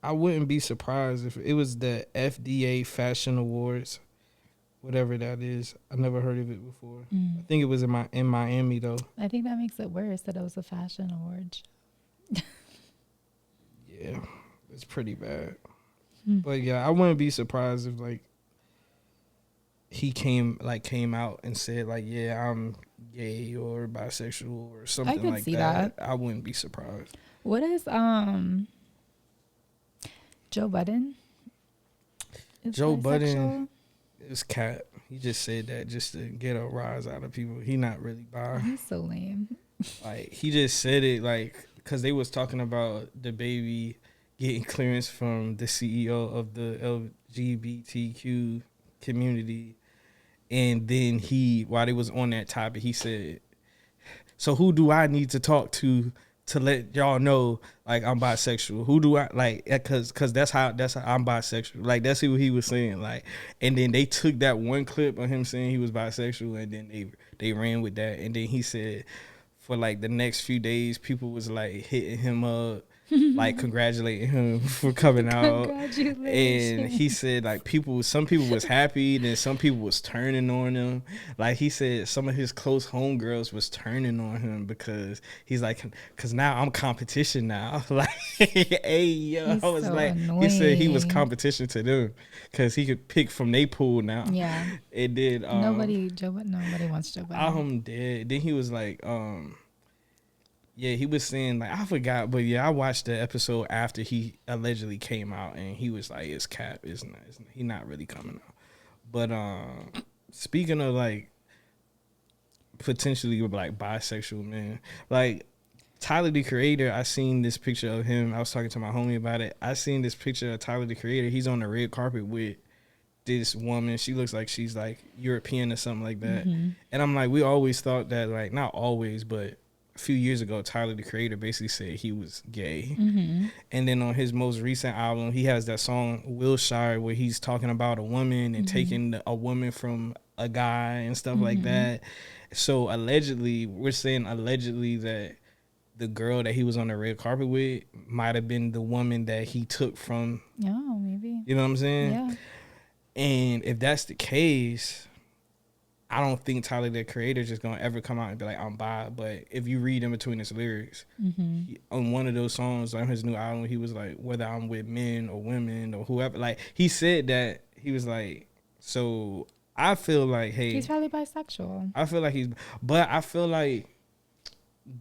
I wouldn't be surprised if it was the FDA Fashion Awards, whatever that is. I never heard of it before. I think it was in Miami though. I think that makes it worse that it was a fashion award. Yeah, it's pretty bad. But yeah, I wouldn't be surprised if like he came out and said like, yeah, I'm gay or bisexual or something like that. I could see that. I wouldn't be surprised. What is Joe Budden? Joe Budden is cat. He just said that just to get a rise out of people. He not really bi. He's so lame. Like, he just said it like because they was talking about DaBaby getting clearance from the CEO of the LGBTQ community, and then while they was on that topic, he said, "So who do I need to talk to let y'all know like I'm bisexual? Who do I like? Cause that's how I'm bisexual. Like that's what he was saying. Like, and then they took that one clip of him saying he was bisexual, and then they ran with that. And then he said for like the next few days, people was like hitting him up, like congratulating him for coming out. And he said like some people was happy, then some people was turning on him. Like he said some of his close homegirls was turning on him because he's like, because now I'm competition now. Like, hey yo, I was so like, annoying. He said he was competition to them because he could pick from their pool now. Yeah, it did. Nobody wants Joe Biden. I'm dead. Then he was like, yeah, he was saying like I forgot, but yeah, I watched the episode after he allegedly came out, and he was like, "It's cap, it's not, he not really coming out." But speaking of like potentially like bisexual men, like Tyler the Creator, I seen this picture of him. I was talking to my homie about it. I seen this picture of Tyler the Creator. He's on the red carpet with this woman. She looks like she's like European or something like that. Mm-hmm. And I'm like, we always thought that, like, not always, but a few years ago, Tyler the Creator basically said he was gay. Mm-hmm. And then on his most recent album, he has that song Wilshire where he's talking about a woman and taking a woman from a guy and stuff like that. So we're saying allegedly that the girl that he was on the red carpet with might have been the woman that he took from. Oh, maybe. You know what I'm saying? Yeah. And if that's the case, I don't think Tyler the Creator is just gonna ever come out and be like, I'm bi. But if you read in between his lyrics, on one of those songs on his new album, he was like, whether I'm with men or women or whoever, like he said that he was like, so I feel like, hey, he's probably bisexual. I feel like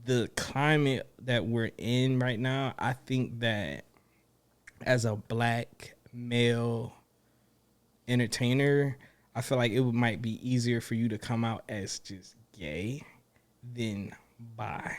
the climate that we're in right now, I think that as a black male entertainer, I feel like it might be easier for you to come out as just gay than bi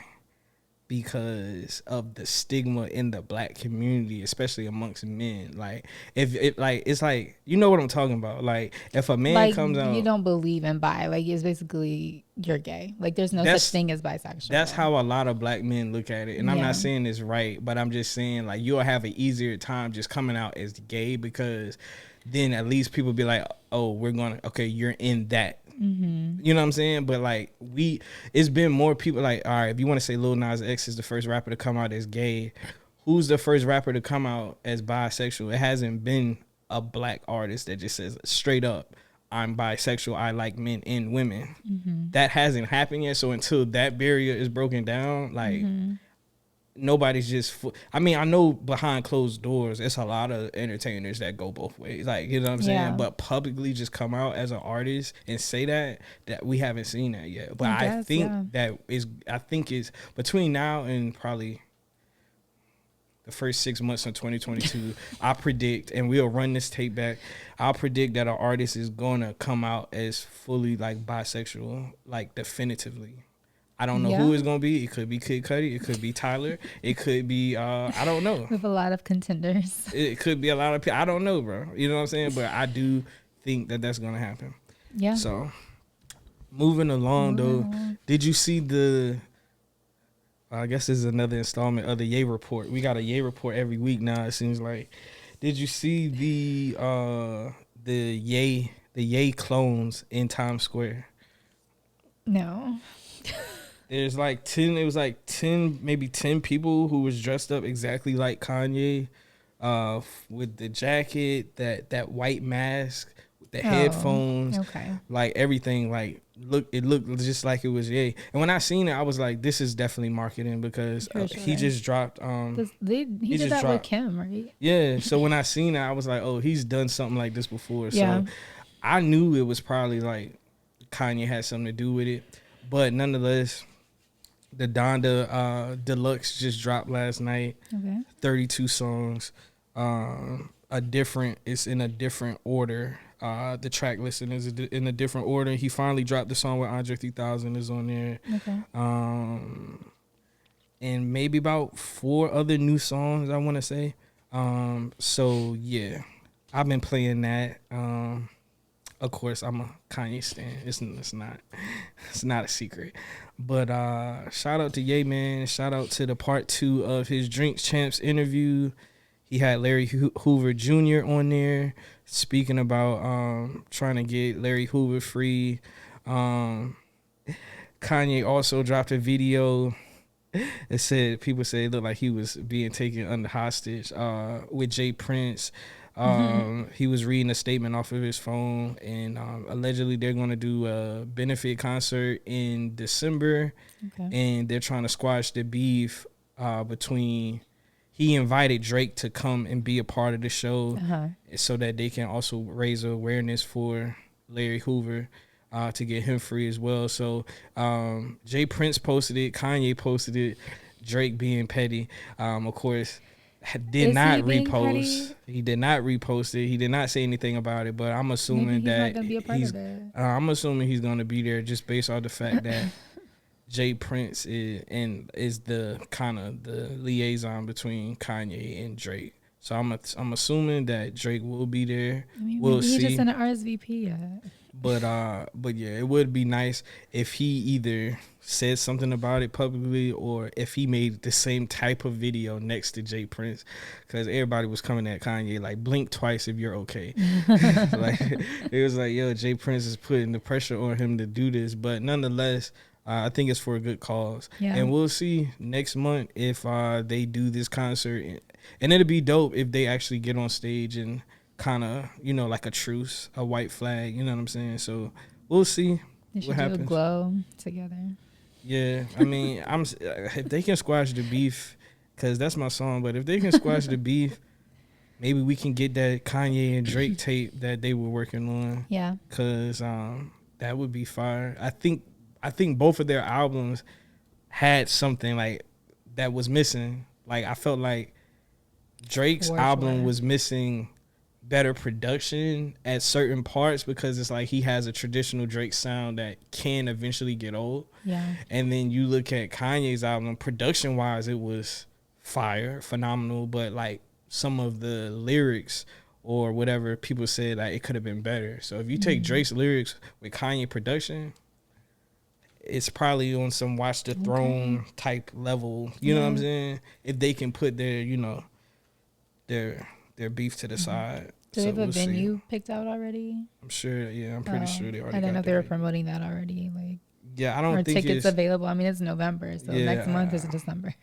because of the stigma in the black community, especially amongst men. Like if it like it's like, you know what I'm talking about. Like if a man like, comes out, you don't believe in bi, like it's basically you're gay. Like there's no such thing as bisexual. That's how a lot of black men look at it. And I'm not saying it's right, but I'm just saying like you'll have an easier time just coming out as gay because then at least people be like, oh, okay, you're in that. Mm-hmm. You know what I'm saying? But like it's been more people like, all right, if you want to say Lil Nas X is the first rapper to come out as gay, who's the first rapper to come out as bisexual? It hasn't been a black artist that just says straight up, I'm bisexual, I like men and women. Mm-hmm. That hasn't happened yet. So until that barrier is broken down, like nobody's just I mean, I know behind closed doors it's a lot of entertainers that go both ways, like, you know what I'm saying, but publicly just come out as an artist and say that we haven't seen that yet. But I think is between now and probably the first 6 months of 2022, I predict, and we'll run this tape back, I'll predict that an artist is gonna come out as fully like bisexual, like definitively. I don't know who it's going to be. It could be Kid Cudi. It could be Tyler. It could be, I don't know. We have a lot of contenders. It could be a lot of people. I don't know, bro. You know what I'm saying? But I do think that that's going to happen. Yeah. So, moving along, though, did you see I guess this is another installment of the Ye Report. We got a Ye Report every week now, it seems like. Did you see the Ye clones in Times Square? No. There's like 10 maybe 10 people who was dressed up exactly like Kanye, with the jacket, that white mask, with the headphones, like everything, like it looked just like it was Ye. And when I seen it, I was like, this is definitely marketing because he just dropped. He did that with Kim, right? Yeah. So when I seen it, I was like, oh, he's done something like this before. Yeah. So I knew it was probably like Kanye had something to do with it, but nonetheless. The Donda Deluxe just dropped last night. Okay. 32 songs. It's in a different order. The track listing is in a different order. He finally dropped the song with Andre 3000 is on there. Okay. and maybe about 4 other new songs, I want to say. So yeah, I've been playing that. Of course, I'm a Kanye stan. It's not a secret. But shout out to Ye, man. Shout out to the part 2 of his Drink Champs interview. He had Larry Hoover Jr. on there speaking about trying to get Larry Hoover free. Kanye also dropped a video. It said, people say it looked like he was being taken under hostage with Jay Prince. He was reading a statement off of his phone, and allegedly they're going to do a benefit concert in December. Okay. And they're trying to squash the beef between. He invited Drake to come and be a part of the show so that they can also raise awareness for Larry Hoover to get him free as well. So Jay Prince posted it, Kanye posted it, Drake being petty. Of course, did not repost. He did not repost it. He did not say anything about it, but I'm assuming that I'm assuming he's going to be there just based on the fact that Jay Prince is the kind of the liaison between Kanye and Drake. So I'm assuming that Drake will be there. I mean, we'll see. He's just in an RSVP yet. But yeah, it would be nice if he either said something about it publicly or if he made the same type of video next to Jay Prince, because everybody was coming at Kanye like, blink twice if you're okay. Like it was like, yo, Jay Prince is putting the pressure on him to do this, but nonetheless. I think it's for a good cause. Yeah. And we'll see next month if they do this concert. And it'll be dope if they actually get on stage and kind of, like a truce, a white flag, you know what I'm saying? So we'll see what happens. Do a glow together. Yeah, I mean, if they can squash the beef, because that's my song, but if they can squash the beef, maybe we can get that Kanye and Drake tape that they were working on. Yeah. Because that would be fire. I think both of their albums had something like that was missing. Like I felt like Drake's album was missing better production at certain parts because it's like he has a traditional Drake sound that can eventually get old. Yeah. And then you look at Kanye's album, production wise, it was fire, phenomenal, but like some of the lyrics or whatever, people said like it could have been better. So if you take Drake's lyrics with Kanye production, it's probably on some Watch the Throne type level. You know what I'm saying? If they can put their, their beef to the side. Do they have a venue picked out already? I'm sure. Yeah, I'm pretty sure they already. I didn't know if they were promoting that already. Like, yeah, I don't think tickets available. I mean, it's November, so next month is December.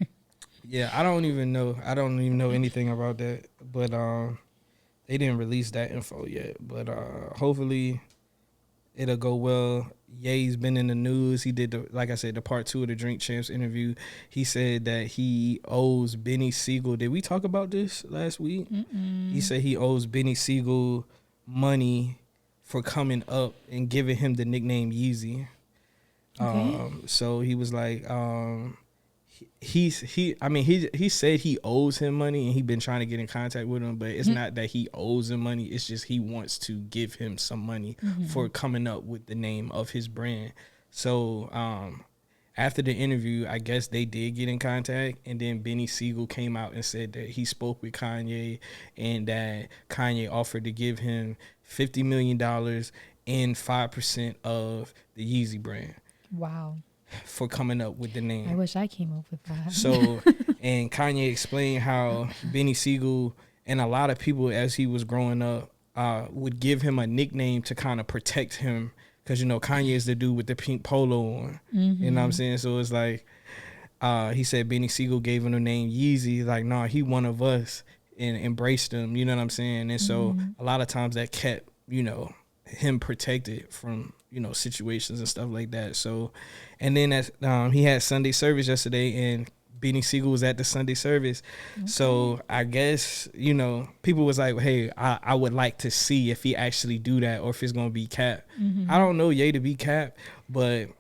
Yeah, I don't even know. I don't even know anything about that. But they didn't release that info yet. But hopefully it'll go well. Ye's been in the news. He did, like I said, the part 2 of the Drink Champs interview. He said that he owes Benny Siegel. Did we talk about this last week? He said he owes Benny Siegel money for coming up and giving him the nickname Yeezy. Okay. So he was like, he said he owes him money and he been trying to get in contact with him, but it's not that he owes him money. It's just he wants to give him some money for coming up with the name of his brand. So after the interview, I guess they did get in contact, and then Benny Siegel came out and said that he spoke with Kanye and that Kanye offered to give him $50 million and 5% of the Yeezy brand. Wow. For coming up with the name. I wish I came up with that. So, and Kanye explained how Benny Siegel and a lot of people as he was growing up would give him a nickname to kind of protect him. Because, Kanye is the dude with the pink polo on. You know what I'm saying? So it's like, he said Benny Siegel gave him the name Yeezy. Like, nah, he one of us and embraced him. You know what I'm saying? And so a lot of times that kept, him protected from, situations and stuff like that. So, and then as he had Sunday service yesterday, and Benny Siegel was at the Sunday service. Okay. So I guess, people was like, hey, I would like to see if he actually do that or if it's going to be cap. I don't know Ye to be cap, but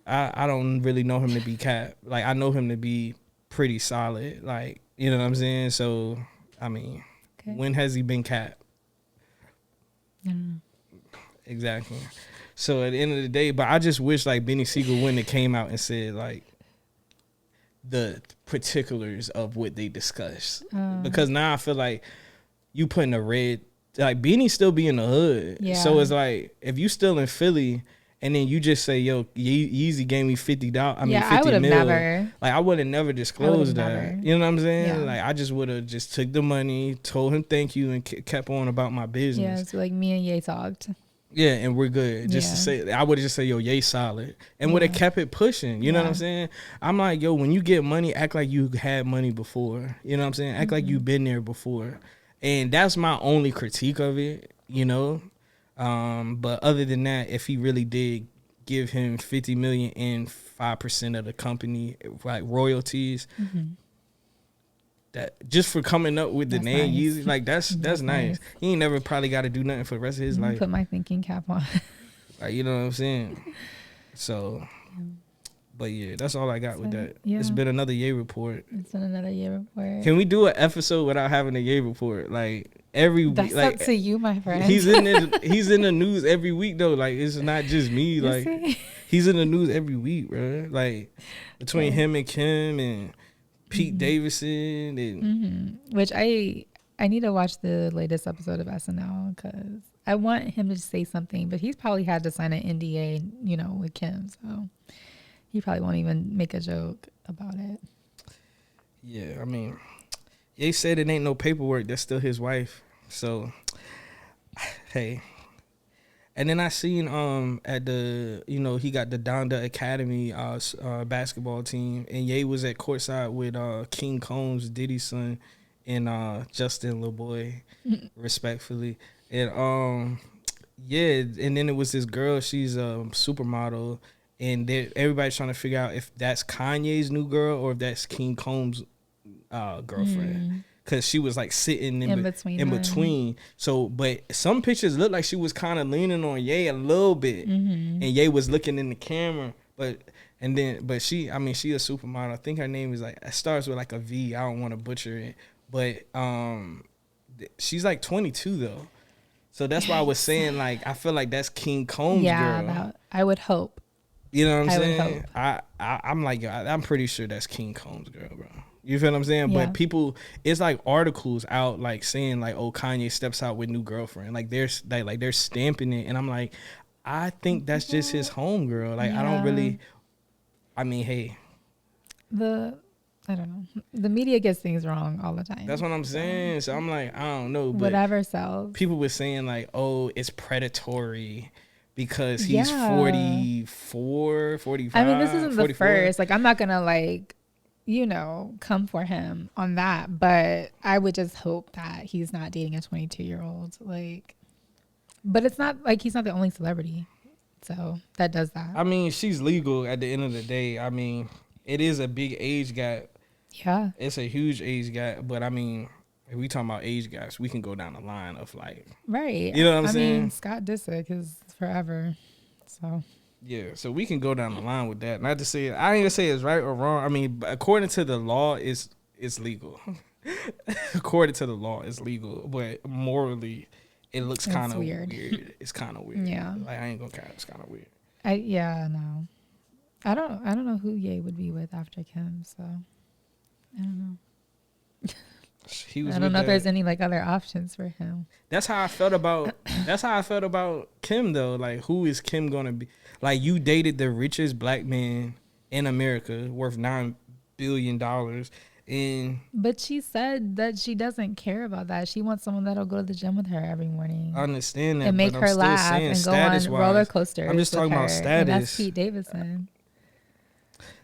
I don't really know him to be cap. Like, I know him to be pretty solid. Like, you know what I'm saying? So, I mean, when has he been cap? Exactly. So at the end of the day, but I just wish like Benny Siegel wouldn't have came out and said like the particulars of what they discuss. Because now I feel like you putting a red, like Beanie still be in the hood. Yeah. So it's like, if you still in Philly and then you just say, yo, Yeezy gave me $50. I would have never. Like, I would have never disclosed that. Never. You know what I'm saying? Yeah. Like, I just would have just took the money, told him thank you, and kept on about my business. Yeah, so like me and Ye talked. Yeah, and we're good. Just to say, I would have just said, yo, Ye solid. And would have kept it pushing. You know what I'm saying? I'm like, yo, when you get money, act like you had money before. You know what I'm saying? Act like you've been there before. And that's my only critique of it, you know? But other than that, if he really did give him $50 million and 5% of the company, like royalties, that just for coming up with the name Yeezy, like that's nice. He ain't never probably got to do nothing for the rest of his life. Put my thinking cap on. Like, you know what I'm saying? So, but yeah, that's all I got with that. Yeah. It's been another Ye report. It's been another Ye report. Can we do an episode without having a Ye report? Like every week. That's like, up to you, my friend. He's in the news every week though. Like it's not just me. Like he's in the news every week, bro. Like between him and Kim and Pete Davidson and which I need to watch the latest episode of SNL because I want him to say something, but he's probably had to sign an NDA, you know, with Kim, so he probably won't even make a joke about it. Yeah, I mean, they said it ain't no paperwork. That's still his wife. So, hey. And then I seen at the, you know, he got the Donda Academy basketball team, and Ye was at courtside with King Combs, Diddy's son, and Justin LeBoy, respectfully. And yeah, and then it was this girl. She's a supermodel, and everybody's trying to figure out if that's Kanye's new girl or if that's King Combs' girlfriend. Because she was like sitting in between. So, but some pictures look like she was kind of leaning on Ye a little bit, and Ye was looking in the camera. But she, I mean, she a supermodel. I think her name is like, it starts with like a V. I don't want to butcher it, but she's like 22 though. So that's why I was saying, like, I feel like that's King Combs' girl. I would hope. You know what I'm saying? I'm like, I'm pretty sure that's King Combs' girl, bro. You feel what I'm saying? Yeah. But people, it's like articles out like saying like, oh, Kanye steps out with new girlfriend. Like they're stamping it, and I'm like, I think that's just his homegirl. Like I don't really. I mean, hey. I don't know. The media gets things wrong all the time. That's what I'm saying. So I'm like, I don't know. But whatever sells. People were saying like, oh, it's predatory because he's 44, 45. I mean, this isn't 44. the first. Like, I'm not going to like, you know, come for him on that. But I would just hope that he's not dating a 22-year-old. Like, but it's not like he's not the only celebrity. So that does that. I mean, she's legal at the end of the day. I mean, it is a big age gap. Yeah. It's a huge age gap. But I mean, if we talking about age gaps, we can go down the line of like. Right. You know what I'm saying? I mean, Scott Disick is forever. So. Yeah. So we can go down the line with that. Not to say, I ain't gonna say it's right or wrong. I mean, according to the law, it's legal. According to the law, it's legal. But morally, it looks kind of weird. It's kind of weird. Yeah. Like, I ain't gonna count. It's kind of weird. No. I don't know who Ye would be with after Kim, so I don't know. I don't know if there's any like other options for him. That's how I felt about Kim though. Like, who is Kim gonna be? Like, you dated the richest black man in America, worth $9 billion, but she said that she doesn't care about that. She wants someone that'll go to the gym with her every morning. I understand that, and make her laugh and go on roller coasters. I'm just talking about status. And that's Pete Davidson.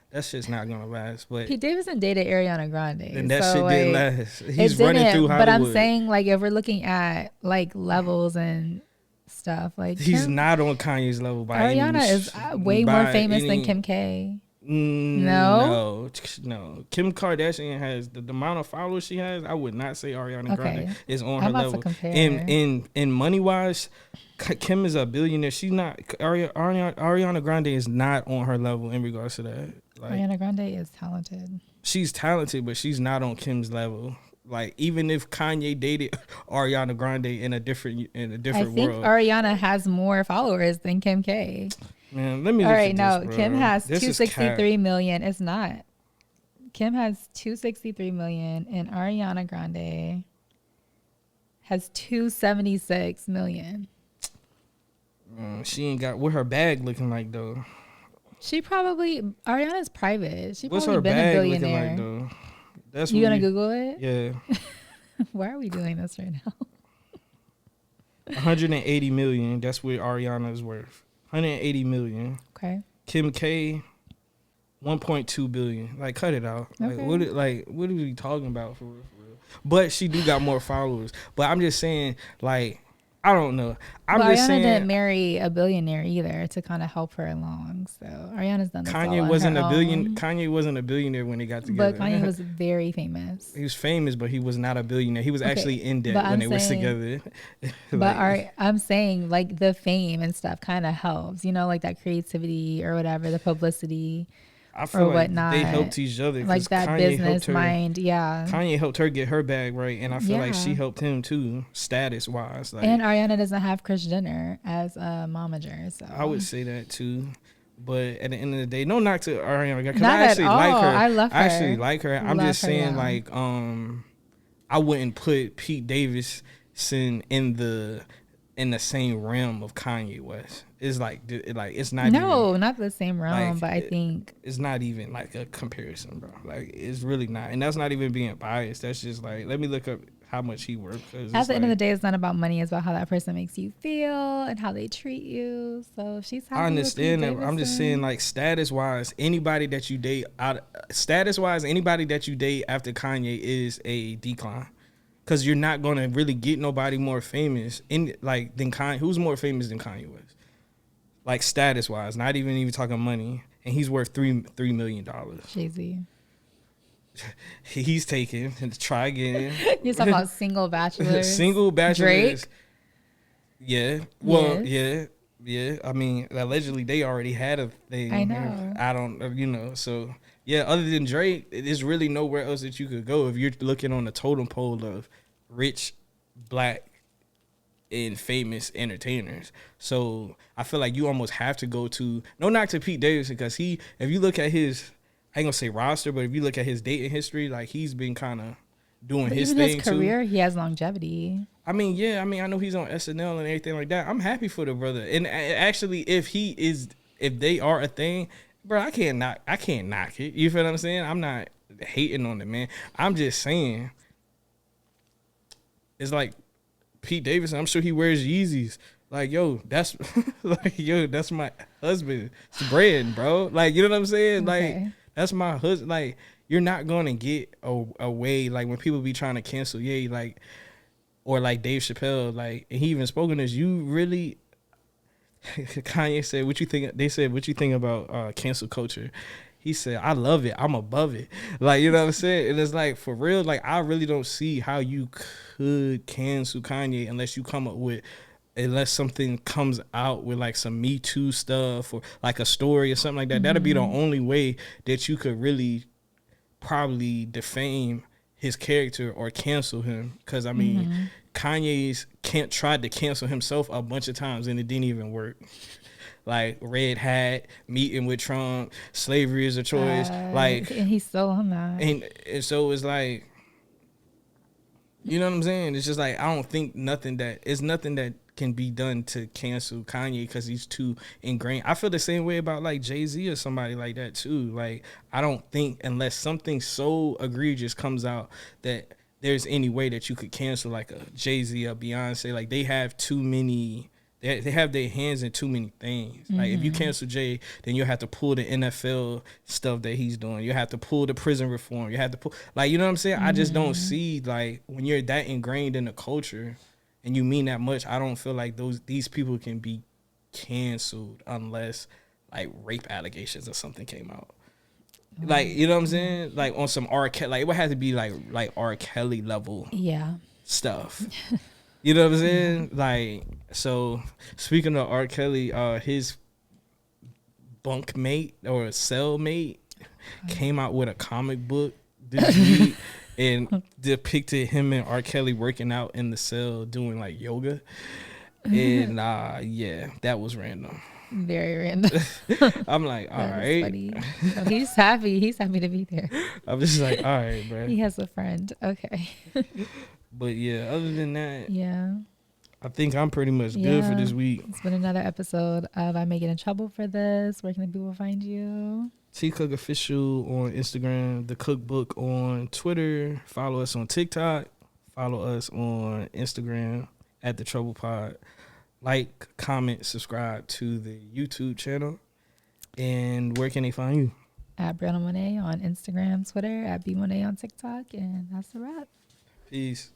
That shit's not gonna last. But Pete Davidson dated Ariana Grande, and that shit didn't last. He's running through Hollywood. But I'm saying, like, if we're looking at like levels and stuff, like he's not on Kanye's level. By Ariana is way more famous than Kim K. No. Kim Kardashian has the amount of followers she has. I would not say Ariana Grande is on her level. In money wise, Kim is a billionaire. She's not. Ariana Grande is not on her level in regards to that. Like, Ariana Grande is talented. She's talented, but she's not on Kim's level. Like, even if Kanye dated Ariana Grande in a different world, I think Ariana has more followers than Kim K. Man, let me. All right, no, Kim has 263 million. It's not. Kim has 263 million, and Ariana Grande has 276 million. She ain't got what her bag looking like though. Ariana's private. She What's probably her been bag a billionaire. looking like though? That's you gonna Google it? Yeah. Why are we doing this right now? 180 million. That's what Ariana's worth. 180 million. Okay. Kim K, 1.2 billion. Like, cut it out. Okay. What are we talking about for real? But she do got more followers. But I'm just saying, like, I don't know. Ariana didn't marry a billionaire either to kind of help her along. So Ariana's done this Kanye wasn't a billion. Kanye wasn't a billionaire when they got together. But Kanye was very famous. He was famous, but he was not a billionaire. He was actually in debt when they was together. I'm saying like the fame and stuff kind of helps, you know, like that creativity or whatever, the publicity. I feel like they helped each other. Like that Kanye business mind, yeah. Kanye helped her get her bag right, and I feel like she helped him too, status wise. Like, and Ariana doesn't have Kris Jenner as a momager, so I would say that too. But at the end of the day, no knock to Ariana because I actually like her. I love her. I actually like her. I'm just saying, yeah. I wouldn't put Pete Davidson in the same realm of Kanye West. It's like it's not. No, even, not the same realm, but I think it's not even like a comparison, bro. Like it's really not, and that's not even being biased. That's just like, let me look up how much he worked. At the end of the day, it's not about money. It's about how that person makes you feel and how they treat you. So she's happy. I understand that. I'm just saying, like, status wise, anybody that you date after Kanye is a decline. Cause you're not gonna really get nobody more famous than Kanye. Who's more famous than Kanye West? Like status wise, not even talking money, and he's worth $3 million. Jay-Z. He's taken and try again. You're talking about single bachelors. Single bachelors. Drake. Yeah. Well, yes. yeah. I mean, allegedly they already had a thing. I know. I don't. So yeah. Other than Drake, there's really nowhere else that you could go if you're looking on the totem pole of rich, black, and famous entertainers. So I feel like you almost have to go to, no knock to Pete Davidson, because if you look at his, I ain't gonna say roster, but if you look at his dating history, like he's been kind of doing his thing too. His career, he has longevity. I mean, yeah, I know he's on SNL and everything like that. I'm happy for the brother. And actually, if they are a thing, bro, I can't knock it. You feel what I'm saying? I'm not hating on it, man. I'm just saying, it's like Pete Davidson, I'm sure he wears Yeezys. Like, yo, that's that's my husband. It's bread, bro. Like, you know what I'm saying? Okay. Like, that's my husband. Like, you're not gonna get away. Like, when people be trying to cancel, like, or like Dave Chappelle, like, and he even spoken as, you really, Kanye said, what you think? They said, what you think about cancel culture? He said, I love it. I'm above it. Like, you know what I'm saying? And it's like, for real, like, I really don't see how you could cancel Kanye unless something comes out with like some Me Too stuff or like a story or something like that. Mm-hmm. That'd be the only way that you could really probably defame his character or cancel him. Because, I mean, Kanye's tried to cancel himself a bunch of times and it didn't even work. Like Red Hat, meeting with Trump, slavery is a choice. Like, and he's still on that. And so it's like, you know what I'm saying? It's just like, I don't think nothing that can be done to cancel Kanye because he's too ingrained. I feel the same way about like Jay-Z or somebody like that too. Like, I don't think unless something so egregious comes out that there's any way that you could cancel like a Jay-Z or Beyonce. Like, they have too many. They have their hands in too many things. Like, if you cancel Jay, then you have to pull the NFL stuff that he's doing. You have to pull the prison reform. You have to pull, like, you know what I'm saying? I just don't see, like, when you're that ingrained in the culture and you mean that much, I don't feel like these people can be canceled unless, like, rape allegations or something came out. Like, you know what I'm saying? Like, on some R. Kelly, like, it would have to be, like R. Kelly level stuff. You know what I'm saying? Like, so speaking of R. Kelly, his bunkmate or cellmate came out with a comic book this week and depicted him and R. Kelly working out in the cell doing like yoga. And yeah, that was random. Very random. I'm like, all right. Funny. So he's happy. He's happy to be there. I'm just like, all right, bro. He has a friend. Okay. But yeah, other than that, yeah, I think I'm pretty much good for this week. It's been another episode of I May Get in Trouble for This. Where can the people find you? T.Cooke Official on Instagram, The Cookbook on Twitter. Follow us on TikTok. Follow us on Instagram at The Trouble Pod. Like, comment, subscribe to the YouTube channel. And where can they find you? At Briaunna Monet on Instagram, Twitter, at B Monet on TikTok, and that's a wrap. Peace.